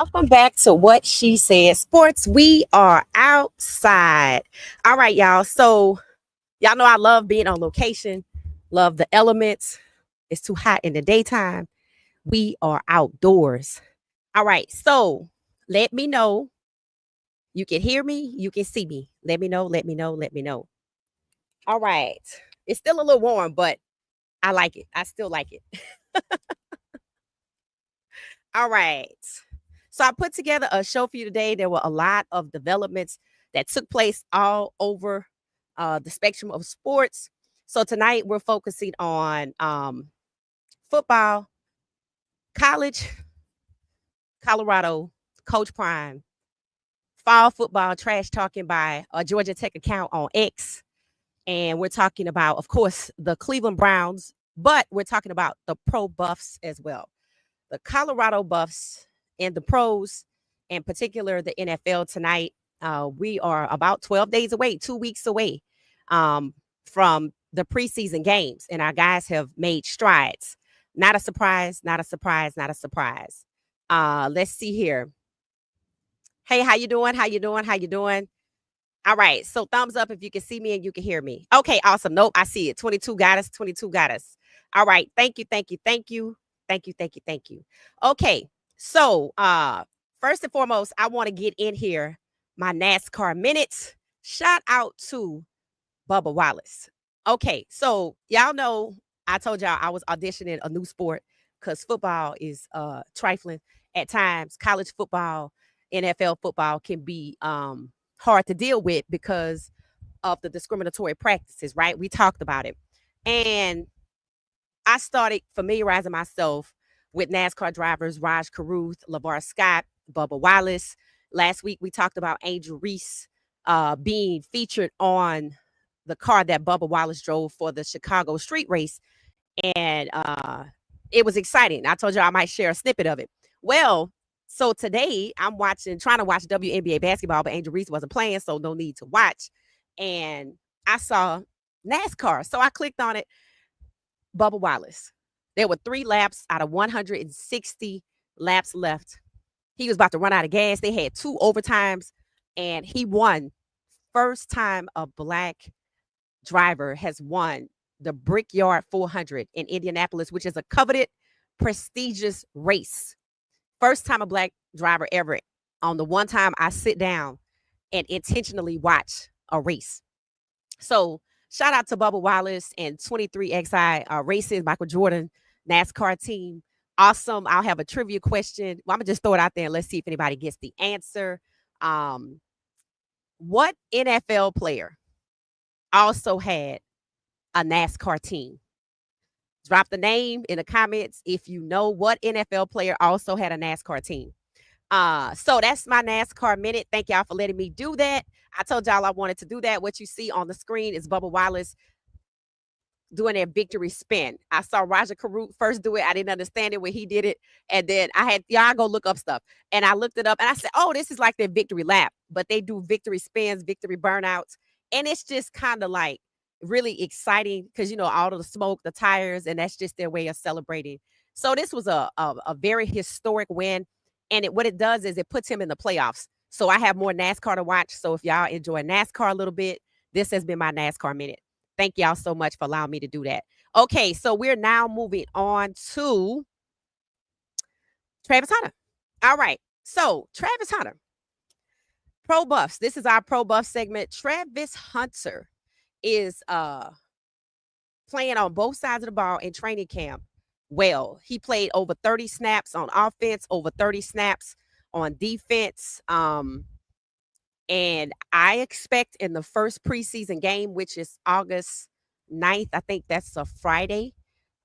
Welcome back to What She Said Sports. We are outside. All right, y'all. So, y'all know I love being on location, love the elements. It's too hot in the daytime. We are outdoors. All right. So, let me know. You can hear me, you can see me. Let me know, let me know, let me know. All right. It's still a little warm, but I like it. I still like it. All right. So I put together a show for you today. There were a lot of developments that took place all over the spectrum of sports. So tonight we're focusing on football, college, Colorado, Coach Prime, fall football trash talking by a Georgia Tech account on X. And we're talking about, of course, the Cleveland Browns, but we're talking about the pro buffs as well. The Colorado Buffs and the pros, in particular the NFL tonight. We are about 12 days away, 2 weeks away from the preseason games, and our guys have made strides. Not a surprise, not a surprise, not a surprise. Let's see here. Hey, how you doing? How you doing? How you doing? All right, so thumbs up if you can see me and you can hear me. Okay, awesome. Nope, I see it. 22 got us. 22 got us. All right, thank you, thank you, thank you. Thank you, thank you, thank you. Okay, so first and foremost, I want to get in here my NASCAR minutes. Shout out to Bubba Wallace. Okay, so y'all know I told y'all I was auditioning a new sport because football is trifling at times. College football, NFL football can be hard to deal with because of the discriminatory practices, right? We talked about it. And I started familiarizing myself with NASCAR drivers, Raj Caruth, LeVar Scott, Bubba Wallace. Last week, we talked about Angel Reese being featured on the car that Bubba Wallace drove for the Chicago street race. And it was exciting. I told you I might share a snippet of it. Well, so today I'm trying to watch WNBA basketball, but Angel Reese wasn't playing, so no need to watch. And I saw NASCAR. So I clicked on it. Bubba Wallace. There were 3 laps out of 160 laps left. He was about to run out of gas. They had 2 overtimes, and he won. First time a black driver has won the Brickyard 400 in Indianapolis, which is a coveted, prestigious race. First time a black driver ever on the one time I sit down and intentionally watch a race. So shout out to Bubba Wallace and 23XI Racing, Michael Jordan, NASCAR team. Awesome. I'll have a trivia question. Well, I'm going to just throw it out there and let's see if anybody gets the answer. What NFL player also had a NASCAR team? Drop the name in the comments if you know what NFL player also had a NASCAR team. So that's my NASCAR minute. Thank y'all for letting me do that. I told y'all I wanted to do that. What you see on the screen is Bubba Wallace doing their victory spin. I saw Roger Caruth first do it. I didn't understand it when he did it. And then I had y'all go look up stuff. And I looked it up and I said, oh, this is like their victory lap. But they do victory spins, victory burnouts. And it's just kind of like really exciting because, you know, all of the smoke, the tires, and that's just their way of celebrating. So this was a very historic win. And what it does is it puts him in the playoffs. So I have more NASCAR to watch. So if y'all enjoy NASCAR a little bit, this has been my NASCAR minute. Thank y'all so much for allowing me to do that. Okay, so we're now moving on to Travis Hunter. All right, so Travis Hunter, Pro Buffs. This is our Pro Buff segment. Travis Hunter is playing on both sides of the ball in training camp. Well, he played over 30 snaps on offense, over 30 snaps on defense. And I expect in the first preseason game, which is August 9th, I think that's a Friday,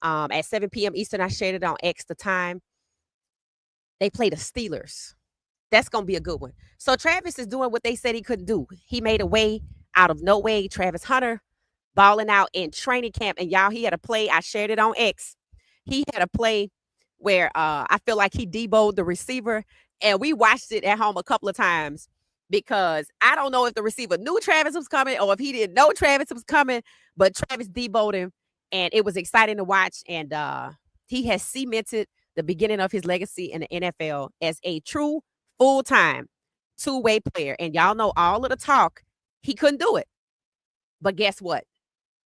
at 7 p.m. Eastern, I shared it on X the time. They play the Steelers. That's going to be a good one. So Travis is doing what they said he couldn't do. He made a way out of no way. Travis Hunter balling out in training camp. And y'all, he had a play. I shared it on X. He had a play where I feel like he deboed the receiver. And we watched it at home a couple of times because I don't know if the receiver knew Travis was coming or if he didn't know Travis was coming, but Travis deboed him. And it was exciting to watch. And he has cemented the beginning of his legacy in the NFL as a true full-time two-way player. And y'all know all of the talk, he couldn't do it. But guess what?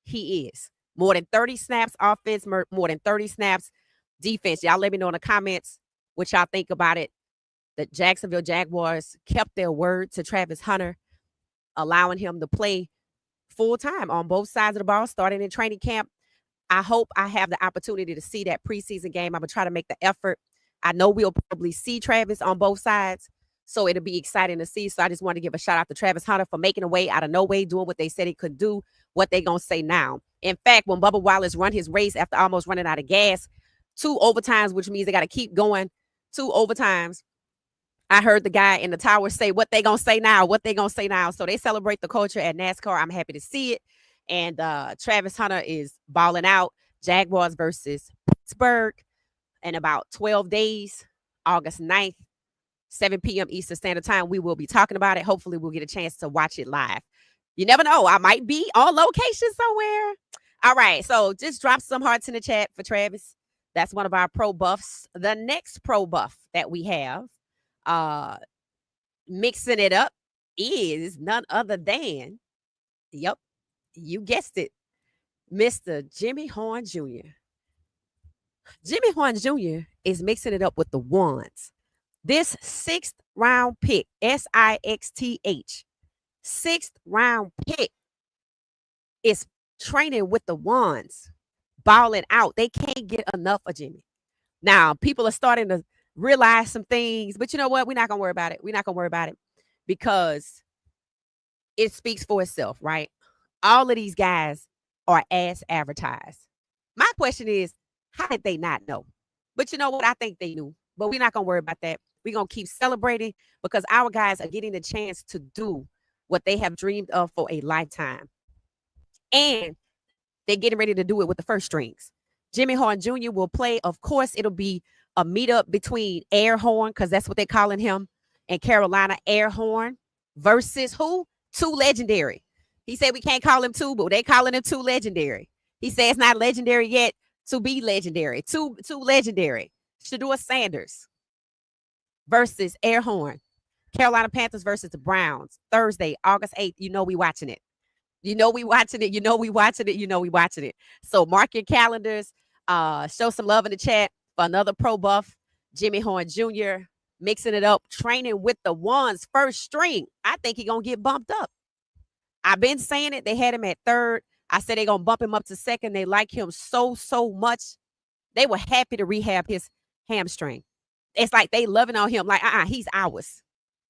He is. More than 30 snaps offense, more than 30 snaps defense. Y'all let me know in the comments what y'all think about it. The Jacksonville Jaguars kept their word to Travis Hunter, allowing him to play full-time on both sides of the ball, starting in training camp. I hope I have the opportunity to see that preseason game. I'm going to try to make the effort. I know we'll probably see Travis on both sides, so it'll be exciting to see. So I just want to give a shout out to Travis Hunter for making a way out of no way, doing what they said he could do, what they going to say now. In fact, when Bubba Wallace run his race after almost running out of gas, 2 overtimes, which means they got to keep going, 2 overtimes, I heard the guy in the tower say, what they going to say now, what they going to say now. So they celebrate the culture at NASCAR. I'm happy to see it. And Travis Hunter is balling out. Jaguars versus Pittsburgh in about 12 days, August 9th, 7 p.m. Eastern Standard Time. We will be talking about it. Hopefully, we'll get a chance to watch it live. You never know. I might be on location somewhere. All right. So just drop some hearts in the chat for Travis. That's one of our pro buffs. The next pro buff that we have, mixing it up, is none other than, yep, you guessed it, Mr. Jimmy Horn Jr. Jimmy Horn Jr. is mixing it up with the ones. This 6th round pick, SIXTH, 6th round pick is training with the ones, balling out. They can't get enough of Jimmy. Now, people are starting to realize some things, but you know what? We're not going to worry about it. We're not going to worry about it because it speaks for itself, right? All of these guys are as advertised. My question is, how did they not know? But you know what? I think they knew. But we're not going to worry about that. We're going to keep celebrating because our guys are getting the chance to do what they have dreamed of for a lifetime. And they're getting ready to do it with the first strings. Jimmy Horn Jr. will play. Of course, it'll be a meetup between Air Horn, because that's what they're calling him, and Carolina Air Horn versus who? Too Legendary. He said we can't call him Too, but they calling him Too Legendary. He said it's not legendary yet to be legendary. Too Legendary. Shedeur Sanders versus Air Horn. Carolina Panthers versus the Browns. Thursday, August 8th. You know we watching it. You know we watching it. You know we watching it. You know we watching it. So mark your calendars. Show some love in the chat for another pro buff, Jimmy Horn Jr., mixing it up, training with the ones, first string. I think he's going to get bumped up. I've been saying it. They had him at 3rd. I said they're going to bump him up to 2nd. They like him so much. They were happy to rehab his hamstring. It's like they loving on him like, he's ours.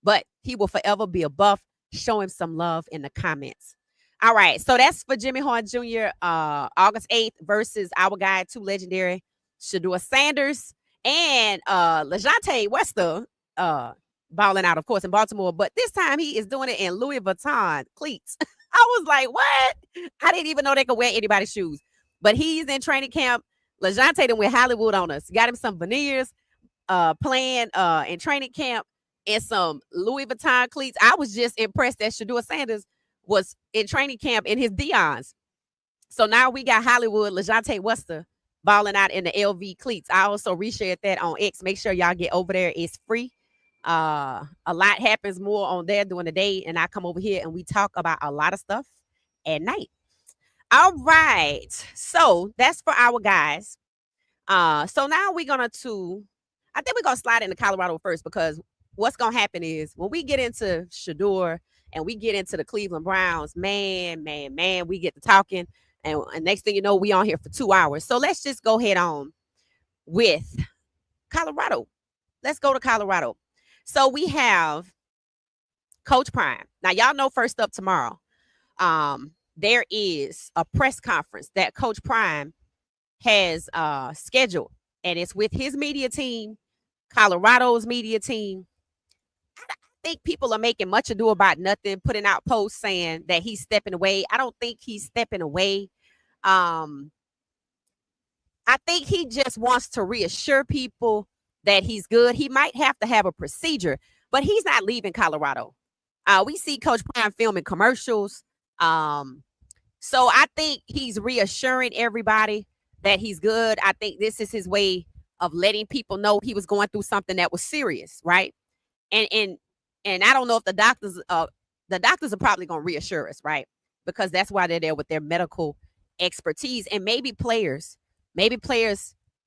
But he will forever be a buff. Show him some love in the comments. All right, so that's for Jimmy Horn Jr. August 8th versus our guy, Too Legendary, Shedeur Sanders, and LeJante Wester balling out, of course, in Baltimore. But this time he is doing it in Louis Vuitton cleats. I was like, what? I didn't even know they could wear anybody's shoes. But he's in training camp. LeJante done went Hollywood on us. Got him some veneers, playing in training camp in some Louis Vuitton cleats. I was just impressed that Shedeur Sanders was in training camp in his Dion's. So now we got Hollywood, LeJante Wester balling out in the LV cleats. I also reshared that on X. Make sure y'all get over there. It's free. A lot happens more on there during the day, and I come over here and we talk about a lot of stuff at night. All right. So that's for our guys. So now we're going to, I think we're going to slide into Colorado first, because what's going to happen is when we get into Shedeur and we get into the Cleveland Browns, man, we get to talking. And next thing you know, we on here for 2 hours. So let's just go head on with Colorado. Let's go to Colorado. So we have Coach Prime. Now, y'all know first up tomorrow, there is a press conference that Coach Prime has scheduled. And it's with his media team, Colorado's media team. I think people are making much ado about nothing, putting out posts saying that he's stepping away. I don't think he's stepping away. I think he just wants to reassure people that he's good. He might have to have a procedure, but he's not leaving Colorado. We see Coach Prime filming commercials. So I think he's reassuring everybody that he's good. I think this is his way of letting people know he was going through something that was serious, right? And and and I don't know if the doctors are probably going to reassure us, right? Because that's why they're there with their medical expertise. And maybe players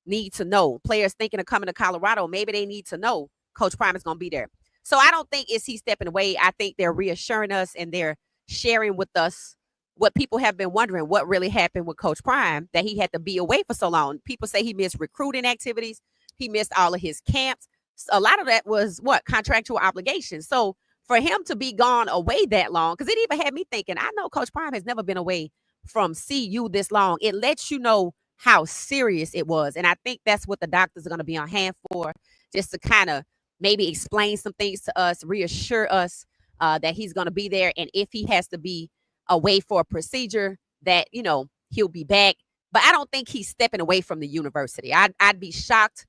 need to know. Players thinking of coming to Colorado, maybe they need to know Coach Prime is going to be there. So I don't think it's he stepping away. I think they're reassuring us and they're sharing with us what people have been wondering, what really happened with Coach Prime, that he had to be away for so long. People say he missed recruiting activities. He missed all of his camps. A lot of that was what? Contractual obligations. So for him to be gone away that long, because it even had me thinking, I know Coach Prime has never been away from CU this long. It lets you know how serious it was. And I think that's what the doctors are going to be on hand for, just to kind of maybe explain some things to us, reassure us that he's going to be there. And if he has to be away for a procedure, that, he'll be back. But I don't think he's stepping away from the university. I'd be shocked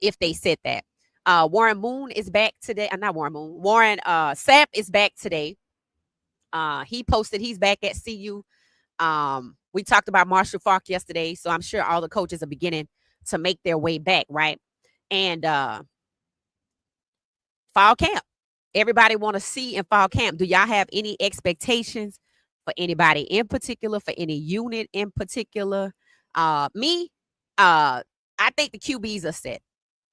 if they said that. Warren Moon is back today. Not Warren Moon. Warren Sapp is back today. He posted he's back at CU. We talked about Marshall Faulk yesterday, so I'm sure all the coaches are beginning to make their way back, right? And fall camp. Everybody want to see in fall camp. Do y'all have any expectations for anybody in particular, for any unit in particular? I think the QBs are set.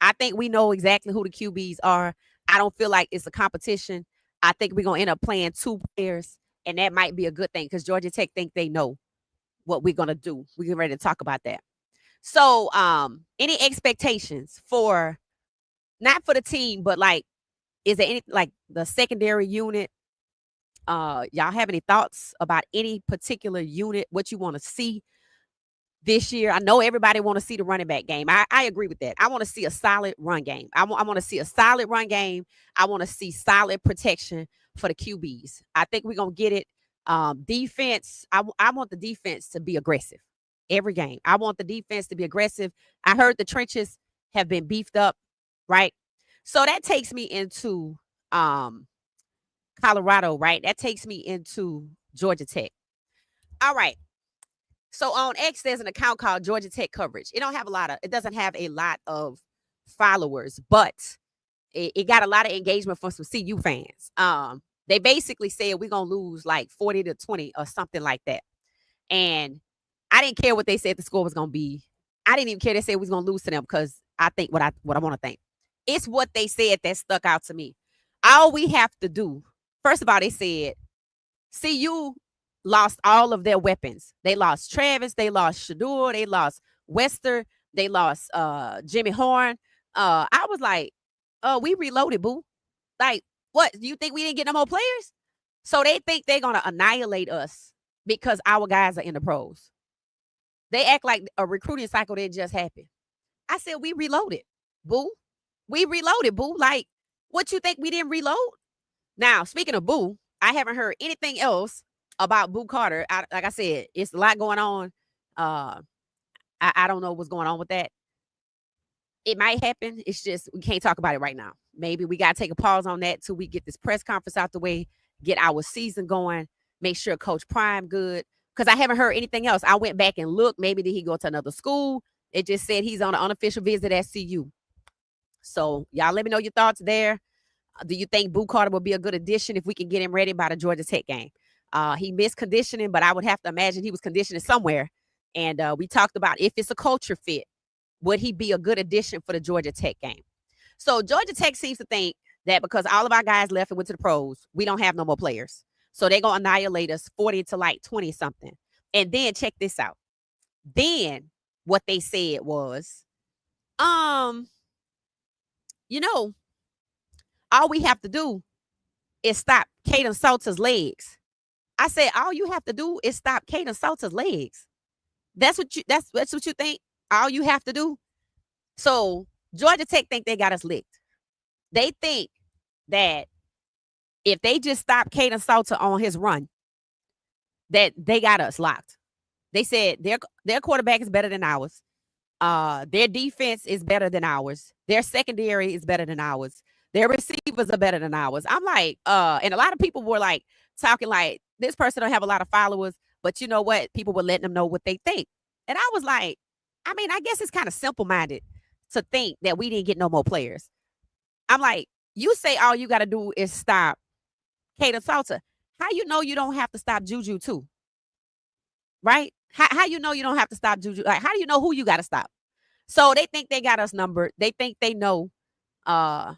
I think we know exactly who the QBs are. I don't feel like it's a competition. I think we're going to end up playing two players, and that might be a good thing because Georgia Tech think they know what we're going to do. We're getting ready to talk about that. So any expectations for, not for the team, but like, is there any, like the secondary unit? Y'all have any thoughts about any particular unit, what you want to see this year? I know everybody want to see the running back game. I agree with that. I want to see a solid run game. I want to see a solid run game. I want to see solid protection for the QBs. I think we're going to get it. Defense, I want the defense to be aggressive every game. I want the defense to be aggressive. I heard the trenches have been beefed up, right? So that takes me into Colorado, right? That takes me into Georgia Tech. All right. So on X, there's an account called Georgia Tech Coverage. It doesn't have a lot of followers, but it got a lot of engagement from some CU fans. They basically said we're going to lose like 40-20 or something like that. And I didn't care what they said the score was going to be. I didn't even care they said we was going to lose to them because I think what I want to think. It's what they said that stuck out to me. All we have to do, first of all, they said CU lost all of their weapons. They lost Travis. They lost Shedeur. They lost Wester. They lost Jimmy Horn. I was like, we reloaded, boo. Like, what? Do you think we didn't get no more players? So they think they're going to annihilate us because our guys are in the pros. They act like a recruiting cycle that just happened. I said, we reloaded, boo. We reloaded, boo. Like, what you think we didn't reload? Now, speaking of boo, I haven't heard anything else about Boo Carter. Like I said, it's a lot going on. I don't know what's going on with that. It might happen. It's just we can't talk about it right now. Maybe we got to take a pause on that till we get this press conference out the way, get our season going, make sure Coach Prime good. Because I haven't heard anything else. I went back and looked. Maybe did he go to another school? It just said he's on an unofficial visit at CU. So y'all let me know your thoughts there. Do you think Boo Carter will be a good addition if we can get him ready by the Georgia Tech game? He missed conditioning, but I would have to imagine he was conditioning somewhere. And we talked about if it's a culture fit, would he be a good addition for the Georgia Tech game? So Georgia Tech seems to think that because all of our guys left and went to the pros, we don't have no more players. So they're going to annihilate us 40 to like 20 something. And then check this out. Then what they said was, all we have to do is stop Kaden Salter's legs. I said, all you have to do is stop Kaden Salter's legs. That's what you think? All you have to do? So Georgia Tech think they got us licked. They think that if they just stop Kaden Salter on his run, that they got us locked. They said their quarterback is better than ours. Their defense is better than ours. Their secondary is better than ours. Their receivers are better than ours. I'm like, and a lot of people were like talking like this person don't have a lot of followers, but you know what? People were letting them know what they think. And I was like, I mean, I guess it's kind of simple-minded to think that we didn't get no more players. I'm like, you say all you got to do is stop Kaden Salter. How you know you don't have to stop Juju too? Right? How you know you don't have to stop Juju? Like, how do you know who you got to stop? So they think they got us numbered. They think they know uh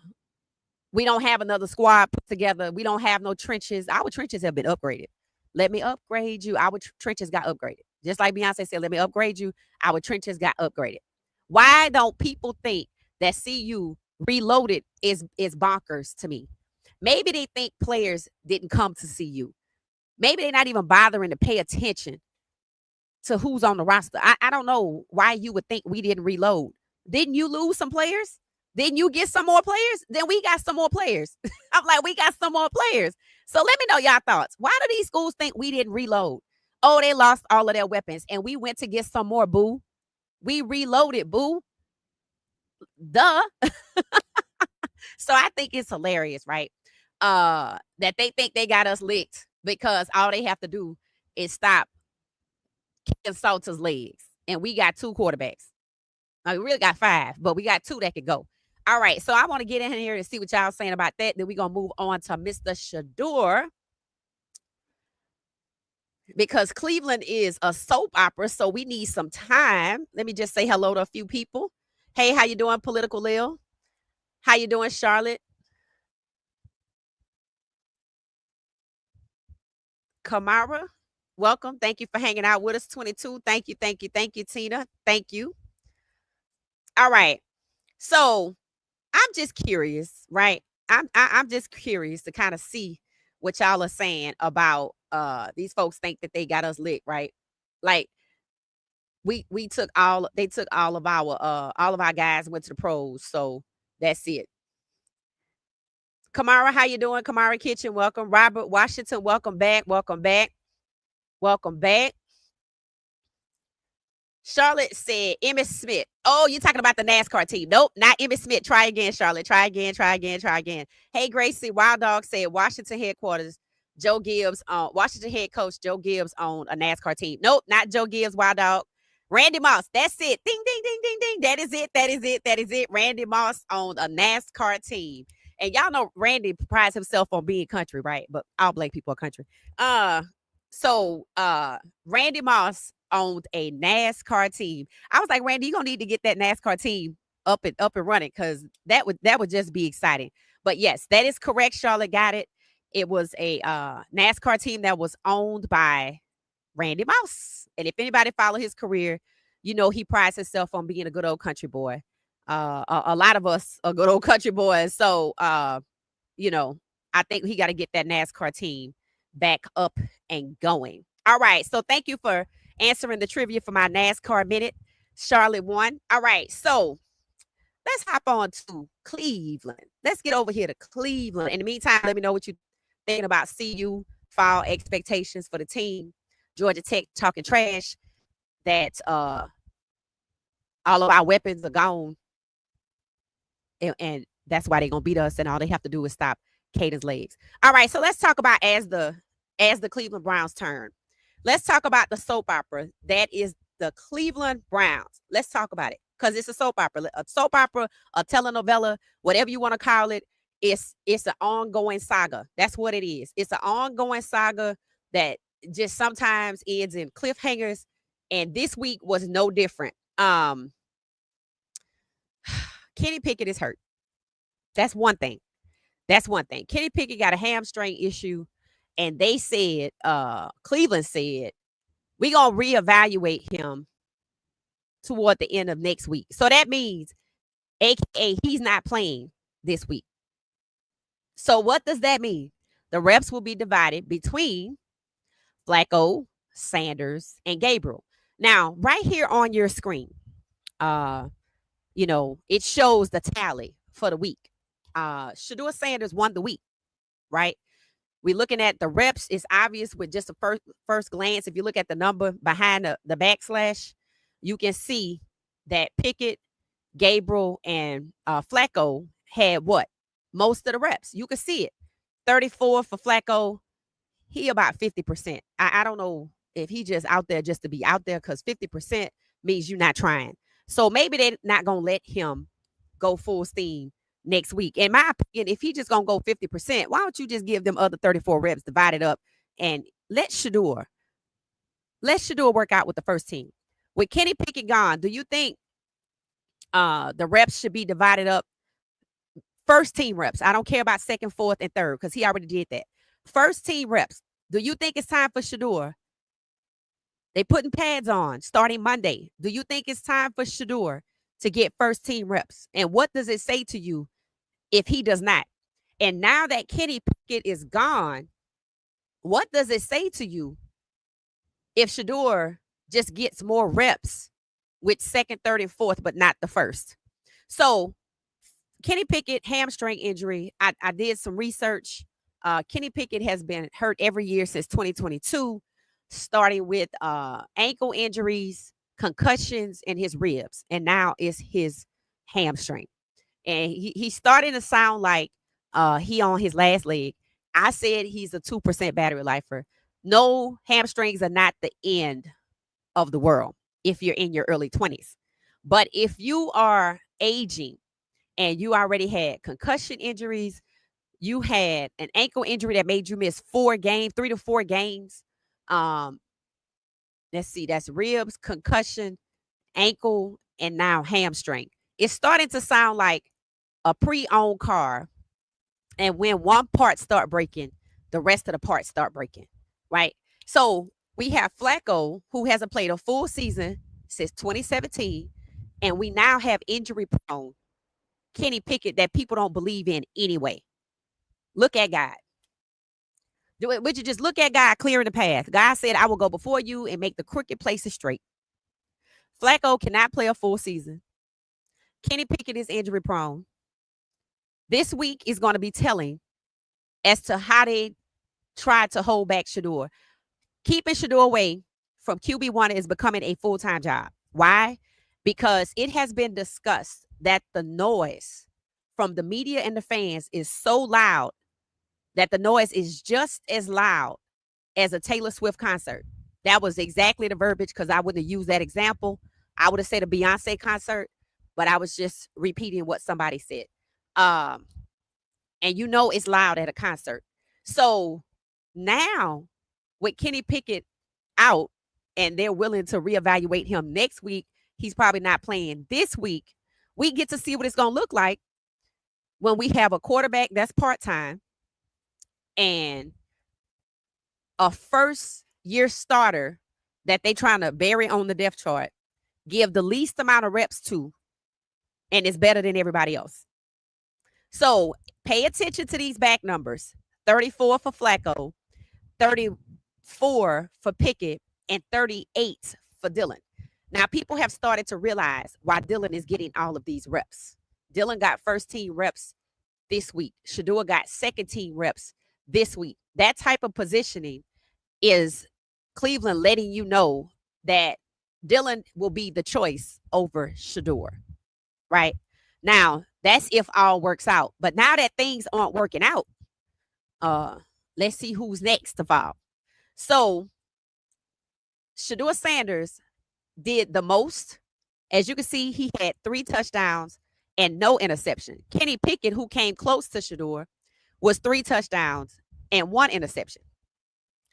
we don't have another squad put together. We don't have no trenches. Our trenches have been upgraded. Let me upgrade you. Our trenches got upgraded. Just like Beyonce said, let me upgrade you. Our trenches got upgraded. Why don't people think that CU reloaded is bonkers to me? Maybe they think players didn't come to CU. Maybe they're not even bothering to pay attention to who's on the roster. I don't know why you would think we didn't reload. Didn't you lose some players? Didn't you get some more players? Then we got some more players. I'm like, we got some more players. So let me know y'all thoughts. Why do these schools think we didn't reload? Oh, they lost all of their weapons and we went to get some more, boo. We reloaded, boo. Duh. So I think it's hilarious, right? That they think they got us licked because all they have to do is stop Kaden Salter's legs. And we got 2 quarterbacks. We really got 5, but we got 2 that could go. All right, so I want to get in here and see what y'all saying about that. Then we're going to move on to Mr. Shedeur. Because Cleveland is a soap opera, so we need some time. Let me just say hello to a few people. Hey, how you doing, Political Lil? How you doing, Charlotte? Kamara, welcome. Thank you for hanging out with us. 22. Thank you, thank you, thank you, Tina. Thank you. All right. So I'm just curious, right? I'm just curious to kind of see what y'all are saying about these folks think that they got us lit, right? Like we took all they took all of our guys went to the pros, so that's it. Kamara, how you doing? Kamara Kitchen, welcome. Robert Washington, welcome back. Welcome back. Welcome back. Charlotte said Emmitt Smith. Oh, you're talking about the NASCAR team. Nope, not Emmitt Smith. Try again, Charlotte. Try again, try again, try again. Hey, Gracie, Wild Dog said Washington headquarters, Joe Gibbs Washington head coach Joe Gibbs owned a NASCAR team. Nope, not Joe Gibbs, Wild Dog. Randy Moss. That's it. Ding, ding, ding, ding, ding. That is it. That is it. That is it. Randy Moss owned a NASCAR team. And y'all know Randy prides himself on being country, right? But all black people are country. So Randy Moss owned a NASCAR team. I was like, Randy, you're gonna need to get that NASCAR team up and running because that would just be exciting. But yes, that is correct. Charlotte got it. It was a NASCAR team that was owned by Randy Moss. And if anybody follow his career, you know he prides himself on being a good old country boy. A lot of us are good old country boys. So you know, I think he got to get that NASCAR team back up and going. All right. So thank you for answering the trivia for my NASCAR minute. Charlotte won. All right. So let's hop on to Cleveland. Let's get over here to Cleveland. In the meantime, let me know what you're thinking about CU fall expectations for the team. Georgia Tech talking trash that all of our weapons are gone. And that's why they're going to beat us. And all they have to do is stop Kaden's legs. All right. So let's talk about as the Cleveland Browns turn. Let's talk about the soap opera that is the Cleveland Browns. Let's talk about it because it's a soap opera, a telenovela, whatever you want to call it. It's an ongoing saga. That's what it is. It's an ongoing saga that just sometimes ends in cliffhangers. And this week was no different. Kenny Pickett is hurt. That's one thing. Kenny Pickett got a hamstring issue. And they said, Cleveland said, we're going to reevaluate him toward the end of next week. So that means, AKA, he's not playing this week. So what does that mean? The reps will be divided between Flacco, Sanders, and Gabriel. Now, right here on your screen, you know, it shows the tally for the week. Shedeur Sanders won the week, right? We're looking at the reps. It's obvious with just a first glance. If you look at the number behind the backslash, you can see that Pickett, Gabriel, and Flacco had what? Most of the reps. You can see it. 34 for Flacco. He about 50%. I don't know if he just out there just to be out there because 50% means you're not trying. So maybe they're not going to let him go full steam next week. In my opinion, if he just going to go 50%, why don't you just give them other 34 reps, divide it up, and let Shedeur work out with the first team. With Kenny Pickett gone, do you think the reps should be divided up? First team reps. I don't care about second, fourth, and third because he already did that. First team reps. Do you think it's time for Shedeur? They putting pads on starting Monday. Do you think it's time for Shedeur to get first team reps? And what does it say to you if he does not? And now that Kenny Pickett is gone, what does it say to you if Shedeur just gets more reps with second, third, and fourth, but not the first? So Kenny Pickett, hamstring injury. I did some research. Kenny Pickett has been hurt every year since 2022, starting with ankle injuries, concussions, and his ribs. And now it's his hamstring. And he's starting to sound like he on his last leg. I said he's a 2% battery lifer. No, hamstrings are not the end of the world if you're in your early 20s. But if you are aging and you already had concussion injuries, you had an ankle injury that made you miss 3 to 4 games. Let's see, that's ribs, concussion, ankle, and now hamstring. It's starting to sound like a pre-owned car. And when one part start breaking, the rest of the parts start breaking, right? So we have Flacco, who hasn't played a full season since 2017, and we now have injury-prone Kenny Pickett that people don't believe in anyway. Look at God. Would you just look at God clearing the path? God said, I will go before you and make the crooked places straight. Flacco cannot play a full season. Kenny Pickett is injury prone. This week is going to be telling as to how they tried to hold back Shedeur. Keeping Shedeur away from QB1 is becoming a full-time job. Why? Because it has been discussed that the noise from the media and the fans is so loud that the noise is just as loud as a Taylor Swift concert. That was exactly the verbiage because I wouldn't have used that example. I would have said a Beyonce concert, but I was just repeating what somebody said. And you know it's loud at a concert. So now with Kenny Pickett out and they're willing to reevaluate him next week, he's probably not playing this week. We get to see what it's going to look like when we have a quarterback that's part-time and a first-year starter that they trying to bury on the depth chart, give the least amount of reps to, and it's better than everybody else. So pay attention to these back numbers. 34 for Flacco, 34 for Pickett, and 38 for Dillon. Now, people have started to realize why Dillon is getting all of these reps. Dillon got first-team reps this week. Shedeur got second-team reps this week. That type of positioning is Cleveland letting you know that Dillon will be the choice over Shedeur, right? Now, that's if all works out. But now that things aren't working out, let's see who's next to fall. So, Shedeur Sanders did the most. As you can see, he had 3 touchdowns and no interception. Kenny Pickett, who came close to Shedeur, was 3 touchdowns and 1 interception.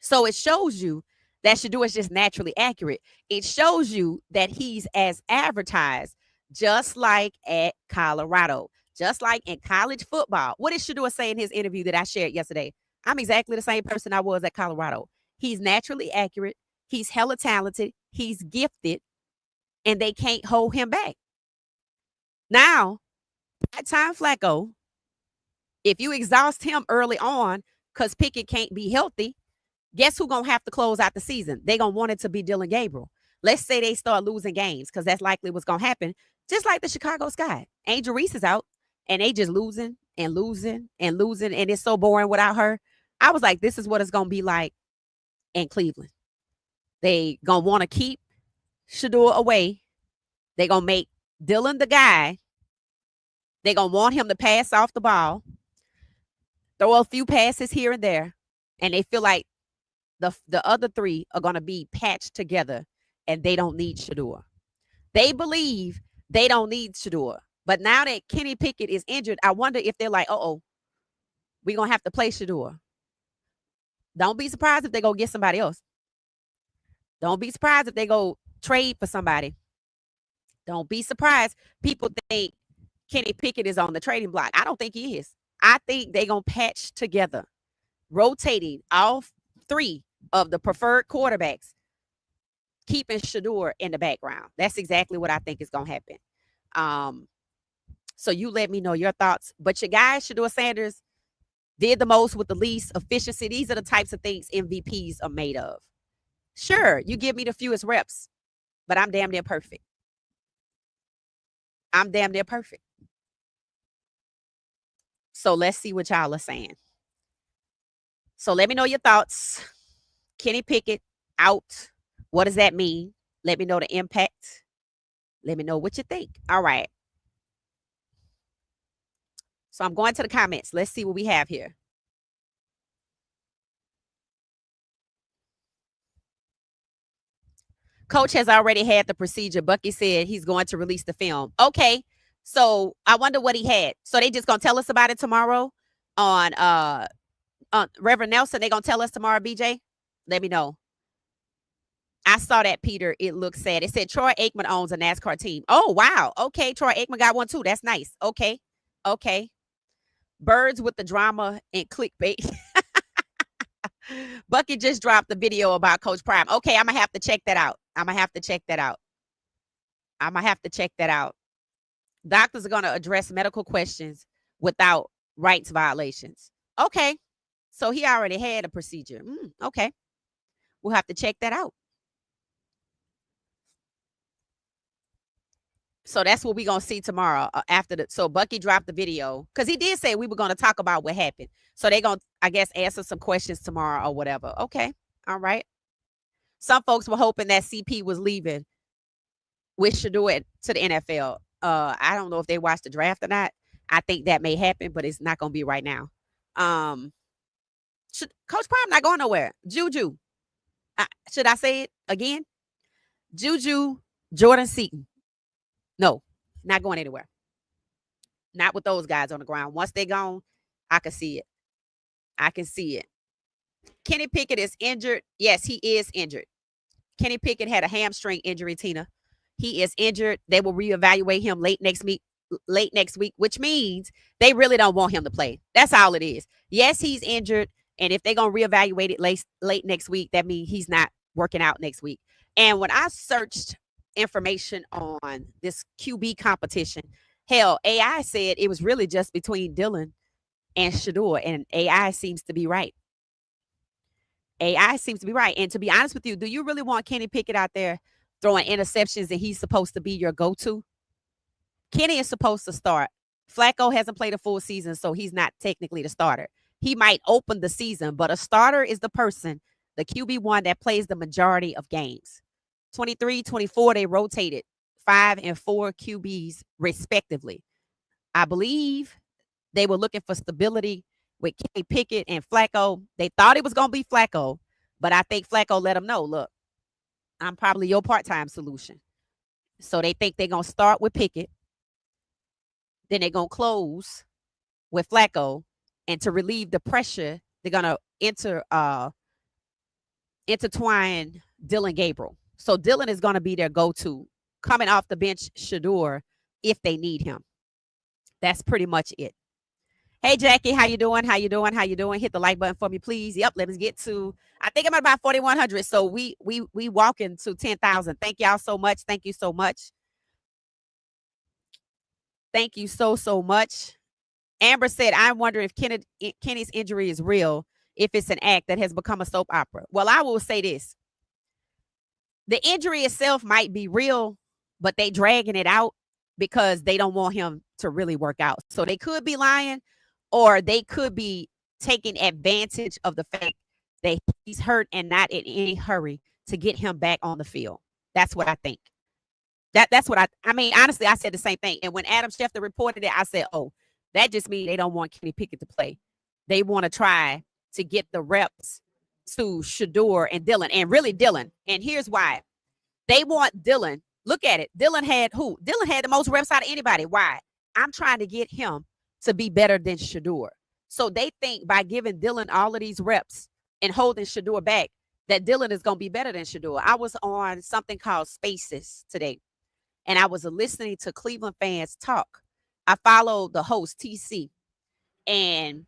So it shows you that Shedeur is just naturally accurate. It shows you that he's as advertised, just like at Colorado, just like in college football. What did Shedeur say in his interview that I shared yesterday? I'm exactly the same person I was at Colorado. He's naturally accurate. He's hella talented. He's gifted. And they can't hold him back. Now, at time Flacco, if you exhaust him early on because Pickett can't be healthy, guess who's going to have to close out the season? They're going to want it to be Dillon Gabriel. Let's say they start losing games because that's likely what's going to happen. Just like the Chicago Sky. Angel Reese is out and they just losing and losing and losing. And it's so boring without her. I was like, this is what it's going to be like in Cleveland. They going to want to keep Shedeur away. They're going to make Dillon the guy. They're going to want him to pass off the ball, throw a few passes here and there, and they feel like the other 3 are going to be patched together, and they don't need Shedeur. They believe they don't need Shedeur. But now that Kenny Pickett is injured, I wonder if they're like, uh-oh, we're going to have to play Shedeur. Don't be surprised if they go get somebody else. Don't be surprised if they go trade for somebody. Don't be surprised people think Kenny Pickett is on the trading block. I don't think he is. I think they're going to patch together, rotating all three of the preferred quarterbacks, keeping Shedeur in the background. That's exactly what I think is going to happen. So you let me know your thoughts. But your guy, Shedeur Sanders, did the most with the least efficiency. These are the types of things MVPs are made of. Sure, you give me the fewest reps, but I'm damn near perfect. I'm damn near perfect. So let's see what y'all are saying. So let me know your thoughts. Kenny Pickett out. What does that mean? Let me know the impact. Let me know what you think. All right. So I'm going to the comments. Let's see what we have here. Coach has already had the procedure. Bucky said he's going to release the film. Okay. So I wonder what he had. So they just going to tell us about it tomorrow on Reverend Nelson. They going to tell us tomorrow, BJ? Let me know. I saw that, Peter. It looks sad. It said Troy Aikman owns a NASCAR team. Oh, wow. Okay. Troy Aikman got one too. That's nice. Okay. Okay. Birds with the drama and clickbait. Bucky just dropped the video about Coach Prime. Okay, I'm going to have to check that out. Doctors are going to address medical questions without rights violations. Okay. So he already had a procedure. Okay. We'll have to check that out. So that's what we're going to see tomorrow so Bucky dropped the video because he did say we were going to talk about what happened. So they're going to, I guess, answer some questions tomorrow or whatever. Okay. All right. Some folks were hoping that CP was leaving with Shedeur to the NFL. I don't know if they watched the draft or not. I think that may happen, but it's not going to be right now. Coach Prime not going nowhere. Juju. Should I say it again? Juju, Jordan Seaton. No, not going anywhere. Not with those guys on the ground. Once they're gone, I can see it. Kenny Pickett is injured. Yes, he is injured. Kenny Pickett had a hamstring injury, Tina. He is injured. They will reevaluate him late next week, which means they really don't want him to play. That's all it is. Yes, he's injured. And if they're going to reevaluate it late next week, that means he's not working out next week. And when I searched information on this QB competition, hell, AI said it was really just between Dylan and Shedeur, and AI seems to be right. And to be honest with you, do you really want Kenny Pickett out there throwing interceptions and he's supposed to be your go-to? Kenny is supposed to start. Flacco hasn't played a full season, so he's not technically the starter. He might open the season, but a starter is the person, the QB1 that plays the majority of games. 23, 24, they rotated 5 and 4 QBs respectively. I believe they were looking for stability with Kenny Pickett and Flacco. They thought it was going to be Flacco, but I think Flacco let them know, look, I'm probably your part-time solution. So they think they're going to start with Pickett. Then they're going to close with Flacco. And to relieve the pressure, they're going to intertwine Dylan Gabriel. So Dylan is going to be their go-to, coming off the bench, Shedeur, if they need him. That's pretty much it. Hey, Jackie, how you doing? Hit the like button for me, please. Yep, let's get to, I think I'm at about 4,100. So we walking to 10,000. Thank y'all so much. Thank you so much. Thank you so much. Amber said, I'm wondering if Kenny's injury is real, if it's an act that has become a soap opera. Well, I will say this. The injury itself might be real, but they dragging it out because they don't want him to really work out. So they could be lying, or they could be taking advantage of the fact that he's hurt and not in any hurry to get him back on the field. That's what I think. That's what I mean, honestly, I said the same thing. And when Adam Schefter reported it, I said, oh, that just means they don't want Kenny Pickett to play. They want to try to get the reps to Shedeur and Dylan, and really Dylan. And here's why. They want Dylan. Look at it. Dylan had who? Dylan had the most reps out of anybody. Why? I'm trying to get him to be better than Shedeur. So they think by giving Dylan all of these reps and holding Shedeur back, that Dylan is going to be better than Shedeur. I was on something called Spaces today, and I was listening to Cleveland fans talk. I followed the host, TC, and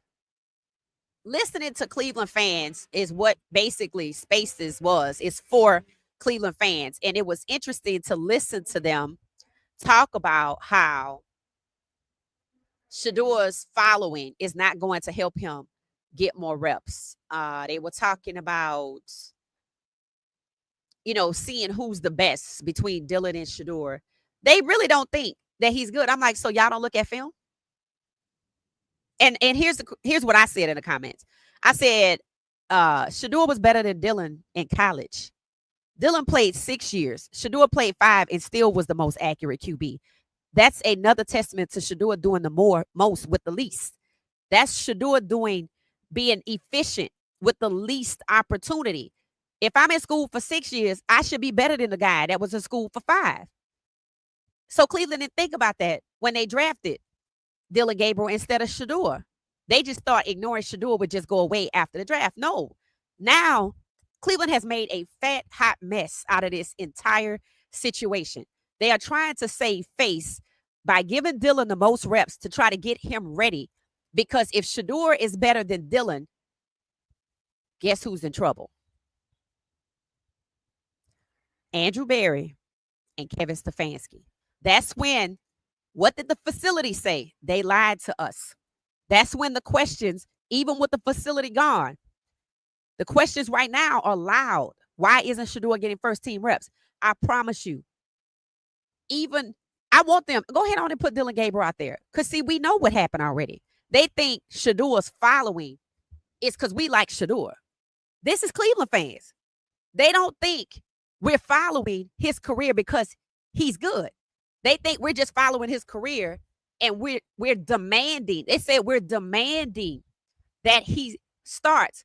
listening to Cleveland fans is what basically Spaces was. It's for Cleveland fans. And it was interesting to listen to them talk about how Shedeur's following is not going to help him get more reps. They were talking about, seeing who's the best between Dylan and Shedeur. They really don't think that he's good. I'm like, so y'all don't look at film? And here's what I said in the comments. I said, Shedeur was better than Dylan in college. Dylan played 6 years. Shedeur played 5 and still was the most accurate QB. That's another testament to Shedeur doing the most with the least. That's Shedeur being efficient with the least opportunity. If I'm in school for 6 years, I should be better than the guy that was in school for 5. So Cleveland didn't think about that when they drafted Dylan Gabriel instead of Shedeur. They just thought ignoring Shedeur would just go away after the draft. No. Now, Cleveland has made a fat, hot mess out of this entire situation. They are trying to save face by giving Dylan the most reps to try to get him ready. Because if Shedeur is better than Dylan, guess who's in trouble? Andrew Berry and Kevin Stefanski. That's when, what did the facility say? They lied to us. That's when the questions, even with the facility gone, the questions right now are loud. Why isn't Shedeur getting first team reps? I promise you. I want them, go ahead on and put Dylan Gabriel out there. Because, see, we know what happened already. They think Shedeur's following is because we like Shedeur. This is Cleveland fans. They don't think we're following his career because he's good. They think we're just following his career and we're demanding. They said we're demanding that he starts,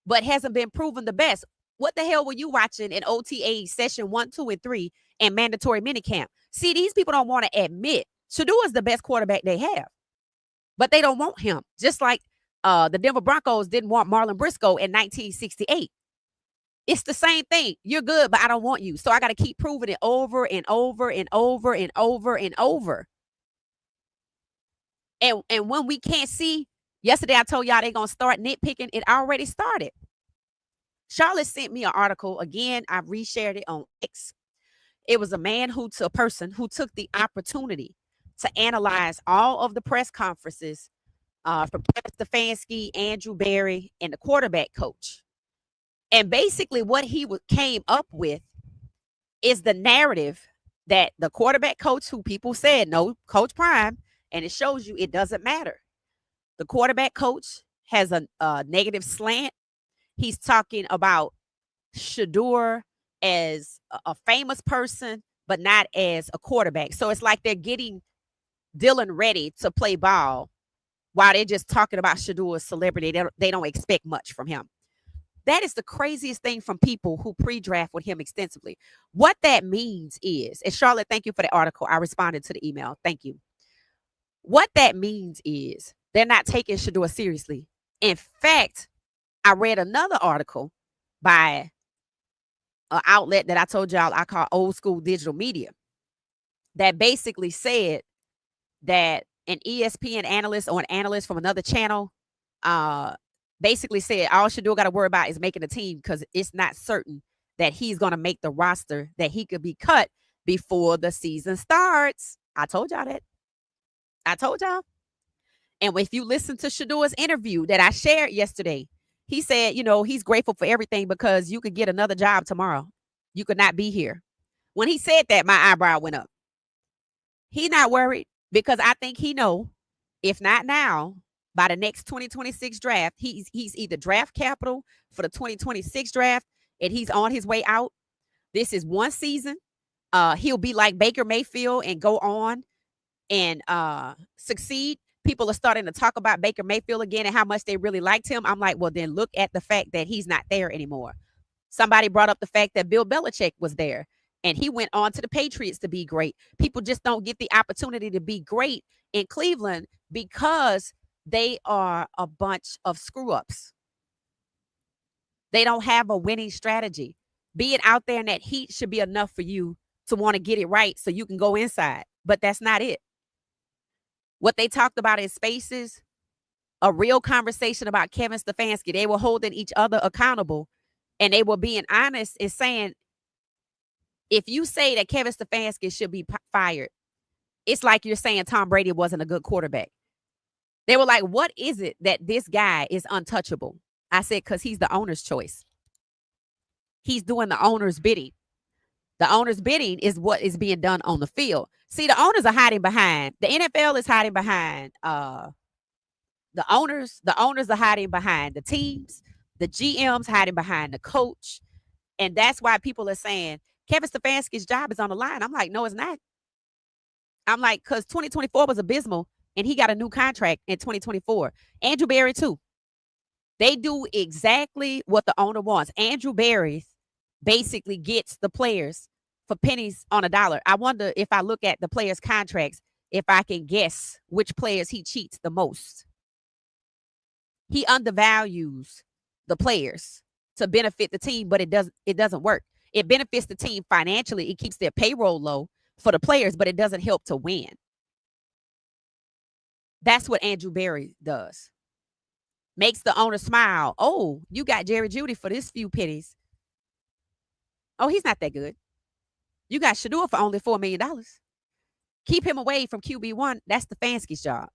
but hasn't been proven the best. What the hell were you watching in OTA session 1, 2, and 3 and mandatory minicamp? See, these people don't want to admit Shedeur is the best quarterback they have, but they don't want him. Just like the Denver Broncos didn't want Marlon Briscoe in 1968. It's the same thing. You're good, but I don't want you. So I got to keep proving it over and over and over and over and over. And when we can't see, yesterday I told y'all they're going to start nitpicking. It already started. Charlotte sent me an article. Again, I reshared it on X. It was a person who took the opportunity to analyze all of the press conferences from Kevin Stefanski, Andrew Berry, and the quarterback coach. And basically what he came up with is the narrative that the quarterback coach, who people said, no, Coach Prime, and it shows you it doesn't matter. The quarterback coach has a negative slant. He's talking about Shedeur as a famous person, but not as a quarterback. So it's like they're getting Dylan ready to play ball while they're just talking about Shedeur's celebrity. They don't expect much from him. That is the craziest thing from people who pre-draft with him extensively. What that means is, and Charlotte, thank you for the article. I responded to the email. Thank you. What that means is they're not taking Shedeur seriously. In fact, I read another article by an outlet that I told y'all I call Old School Digital Media that basically said that an ESPN analyst or an analyst from another channel basically said all Shedeur got to worry about is making a team because it's not certain that he's going to make the roster, that he could be cut before the season starts. I told y'all that. I told y'all. And if you listen to Shedeur's interview that I shared yesterday, he said, he's grateful for everything because you could get another job tomorrow. You could not be here. When he said that, my eyebrow went up. He's not worried because I think he know, if not now, by the next 2026 draft, he's either draft capital for the 2026 draft and he's on his way out. This is one season. He'll be like Baker Mayfield and go on and succeed. People are starting to talk about Baker Mayfield again and how much they really liked him. I'm like, well, then look at the fact that he's not there anymore. Somebody brought up the fact that Bill Belichick was there. And he went on to the Patriots to be great. People just don't get the opportunity to be great in Cleveland because they are a bunch of screw-ups. They don't have a winning strategy. Being out there in that heat should be enough for you to want to get it right so you can go inside. But that's not it. What they talked about in Spaces, a real conversation about Kevin Stefanski. They were holding each other accountable, and they were being honest in saying, if you say that Kevin Stefanski should be fired, it's like you're saying Tom Brady wasn't a good quarterback. They were like, what is it that this guy is untouchable? I said, because he's the owner's choice. He's doing the owner's bidding. The owner's bidding is what is being done on the field. See, the owners are hiding behind. The NFL is hiding behind the owners. The owners are hiding behind the teams. The GM's hiding behind the coach. And that's why people are saying Kevin Stefanski's job is on the line. I'm like, no, it's not. I'm like, because 2024 was abysmal, and he got a new contract in 2024. Andrew Berry, too. They do exactly what the owner wants. Andrew Berry basically gets the players for pennies on a dollar. I wonder if I look at the players' contracts, if I can guess which players he cheats the most. He undervalues the players to benefit the team, but it doesn't work. It benefits the team financially. It keeps their payroll low for the players, but it doesn't help to win. That's what Andrew Berry does. Makes the owner smile. Oh, you got Jerry Jeudy for this few pennies. Oh, he's not that good. You got Shedeur for only $4 million. Keep him away from QB1. That's Stefanski's job.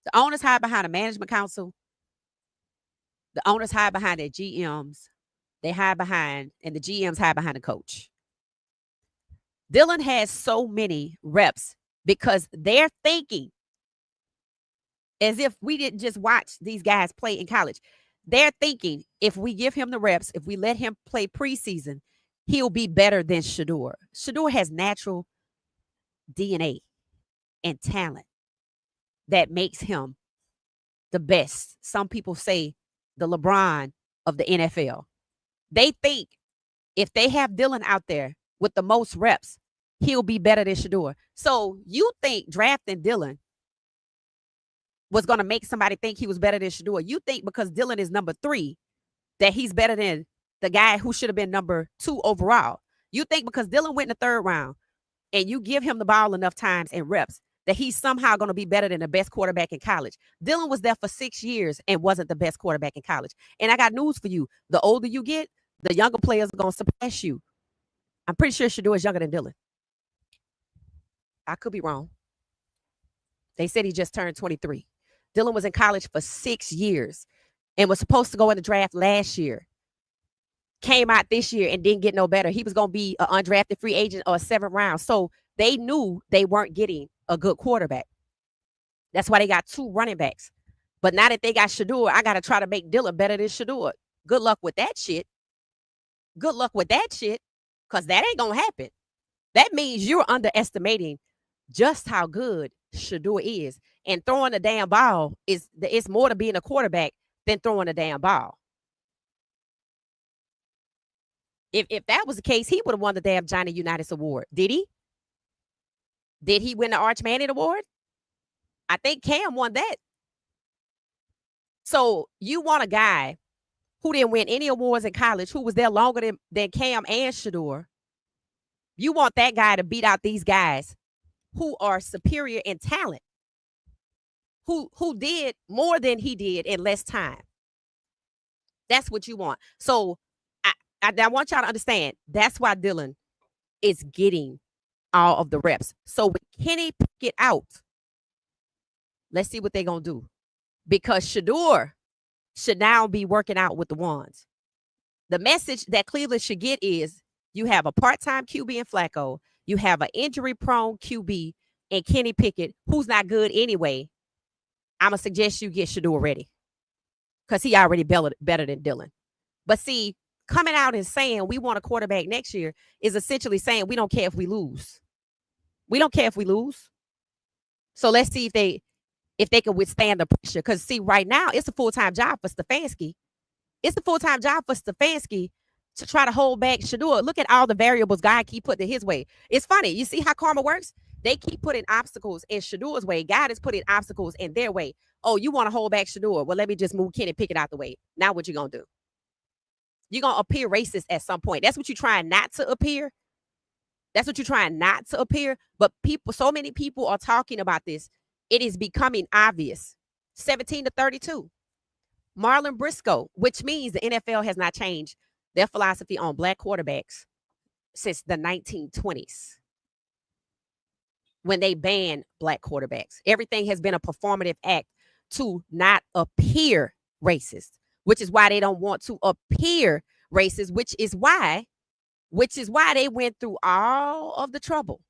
The owners hide behind a management council. The owners hide behind their GMs. They hide behind, and the GMs hide behind the coach. Dylan has so many reps because they're thinking, as if we didn't just watch these guys play in college. They're thinking if we give him the reps, if we let him play preseason, he'll be better than Shedeur. Shedeur has natural DNA and talent that makes him the best. Some people say the LeBron of the NFL. They think if they have Dylan out there with the most reps, he'll be better than Shedeur. So you think drafting Dylan was going to make somebody think he was better than Shedeur. You think because Dylan is number 3 that he's better than the guy who should have been number 2 overall. You think because Dylan went in the 3rd round and you give him the ball enough times and reps that he's somehow going to be better than the best quarterback in college. Dylan was there for 6 years and wasn't the best quarterback in college. And I got news for you. The older you get, the younger players are going to surpass you. I'm pretty sure Shedeur is younger than Dylan. I could be wrong. They said he just turned 23. Dylan was in college for 6 years and was supposed to go in the draft last year. Came out this year and didn't get no better. He was going to be an undrafted free agent or a 7th round. So they knew they weren't getting a good quarterback. That's why they got 2 running backs. But now that they got Shedeur, I got to try to make Dylan better than Shedeur. Good luck with that shit. Good luck with that shit, because that ain't going to happen. That means you're underestimating just how good Shedeur is. And throwing the damn ball it's more to being a quarterback than throwing the damn ball. If that was the case, he would have won the damn Johnny Unitas Award. Did he? Did he win the Arch Manning Award? I think Cam won that. So you want a guy who didn't win any awards in college, who was there longer than Cam and Shedeur. You want that guy to beat out these guys who are superior in talent, who did more than he did in less time. That's what you want. So I want y'all to understand, that's why Dylan is getting all of the reps. So with Kenny Pickett out, let's see what they're going to do. Because Shedeur should now be working out with the ones. The message that Cleveland should get is you have a part-time QB in Flacco. You have an injury-prone QB in Kenny Pickett, who's not good anyway. I'm going to suggest you get Shedeur ready because he already better than Dylan. But see, coming out and saying we want a quarterback next year is essentially saying we don't care if we lose. We don't care if we lose. So let's see if they can withstand the pressure. Because see, right now, it's a full-time job for Stefanski. It's a full-time job for Stefanski to try to hold back Shedeur. Look at all the variables God keep putting his way. It's funny. You see how karma works? They keep putting obstacles in Shedeur's way. God is putting obstacles in their way. Oh, you want to hold back Shedeur? Well, let me just move Kenny Pickett out the way. Now what you going to do? You're going to appear racist at some point. That's what you're trying not to appear. That's what you're trying not to appear. But so many people are talking about this. It is becoming obvious. 17-32. Marlon Briscoe, which means the NFL has not changed their philosophy on black quarterbacks since the 1920s when they banned black quarterbacks. Everything has been a performative act to not appear racist, which is why they don't want to appear racist, which is why they went through all of the trouble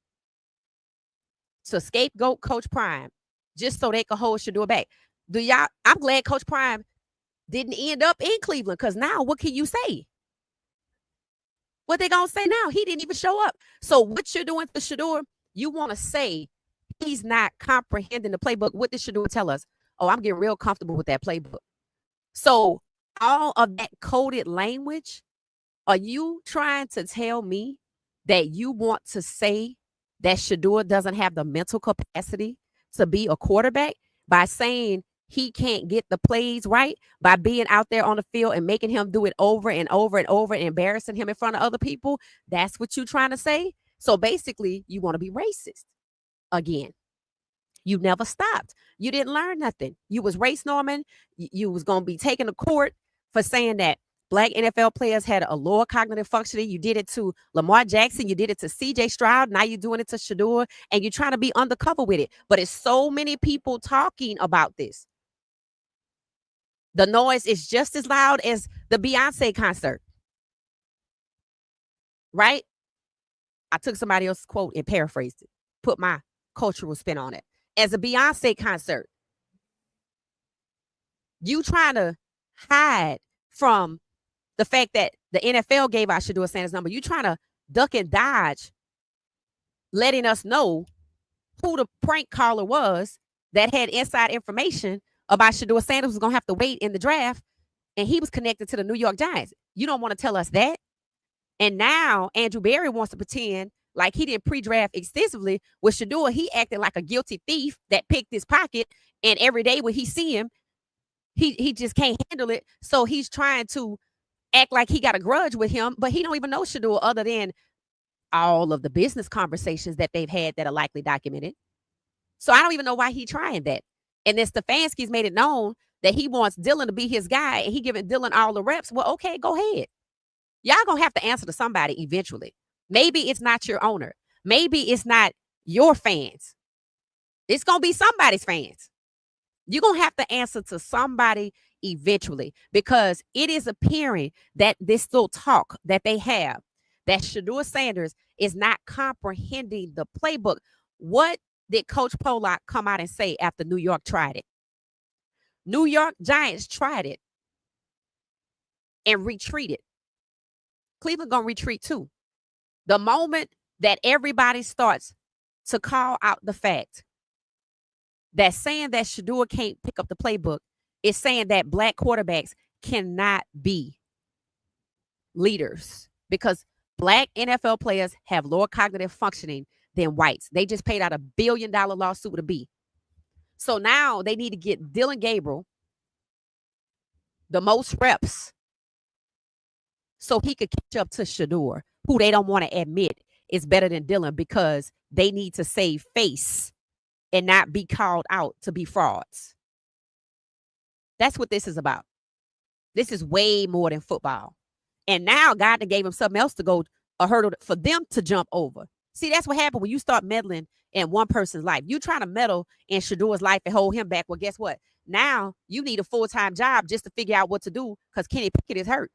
to scapegoat Coach Prime just so they could hold Shedeur back. I'm glad Coach Prime didn't end up in Cleveland, because now what can you say? What they gonna say now? He didn't even show up. So what you're doing to Shedeur, you want to say he's not comprehending the playbook. What did Shedeur tell us? Oh, I'm getting real comfortable with that playbook. So all of that coded language, are you trying to tell me that you want to say that Shedeur doesn't have the mental capacity to be a quarterback by saying he can't get the plays right, by being out there on the field and making him do it over and over and over and embarrassing him in front of other people? That's what you're trying to say? So basically, you want to be racist again. You never stopped. You didn't learn nothing. You was race norming. You was going to be taken to court for saying that black NFL players had a lower cognitive functioning. You did it to Lamar Jackson. You did it to CJ Stroud. Now you're doing it to Shedeur, and you're trying to be undercover with it. But it's so many people talking about this. The noise is just as loud as the Beyonce concert. Right? I took somebody else's quote and paraphrased it, put my cultural spin on it. As a Beyonce concert, you trying to hide from the fact that the NFL gave out Shedeur Sanders' number. You trying to duck and dodge letting us know who the prank caller was that had inside information about Shedeur Sanders was going to have to wait in the draft, and he was connected to the New York Giants. You don't want to tell us that? And now Andrew Berry wants to pretend like he didn't pre-draft extensively with Shedeur. He acted like a guilty thief that picked his pocket, and every day when he see him, he just can't handle it. So he's trying to act like he got a grudge with him, but he don't even know Shedeur other than all of the business conversations that they've had that are likely documented. So I don't even know why he's trying that. And then Stefanski's made it known that he wants Dylan to be his guy, and he giving Dylan all the reps. Well, okay, go ahead. Y'all gonna have to answer to somebody eventually. Maybe it's not your owner. Maybe it's not your fans. It's gonna be somebody's fans. You're gonna have to answer to somebody eventually, because it is appearing that this little talk that they have, that Shedeur Sanders is not comprehending the playbook. What did Coach Pollock come out and say after New York tried it? New York Giants tried it and retreated. Cleveland gonna retreat too. The moment that everybody starts to call out the fact that saying that Shedeur can't pick up the playbook is saying that black quarterbacks cannot be leaders, because black NFL players have lower cognitive functioning than whites. They just paid out $1 billion lawsuit with a B. So now they need to get Dylan Gabriel the most reps so he could catch up to Shedeur, who they don't want to admit is better than Dylan, because they need to save face and not be called out to be frauds. That's what this is about. This is way more than football. And now God gave him something else to go, a hurdle for them to jump over. See, that's what happened when you start meddling in one person's life. You trying to meddle in Shedeur's life and hold him back. Well, guess what? Now you need a full-time job just to figure out what to do, because Kenny Pickett is hurt.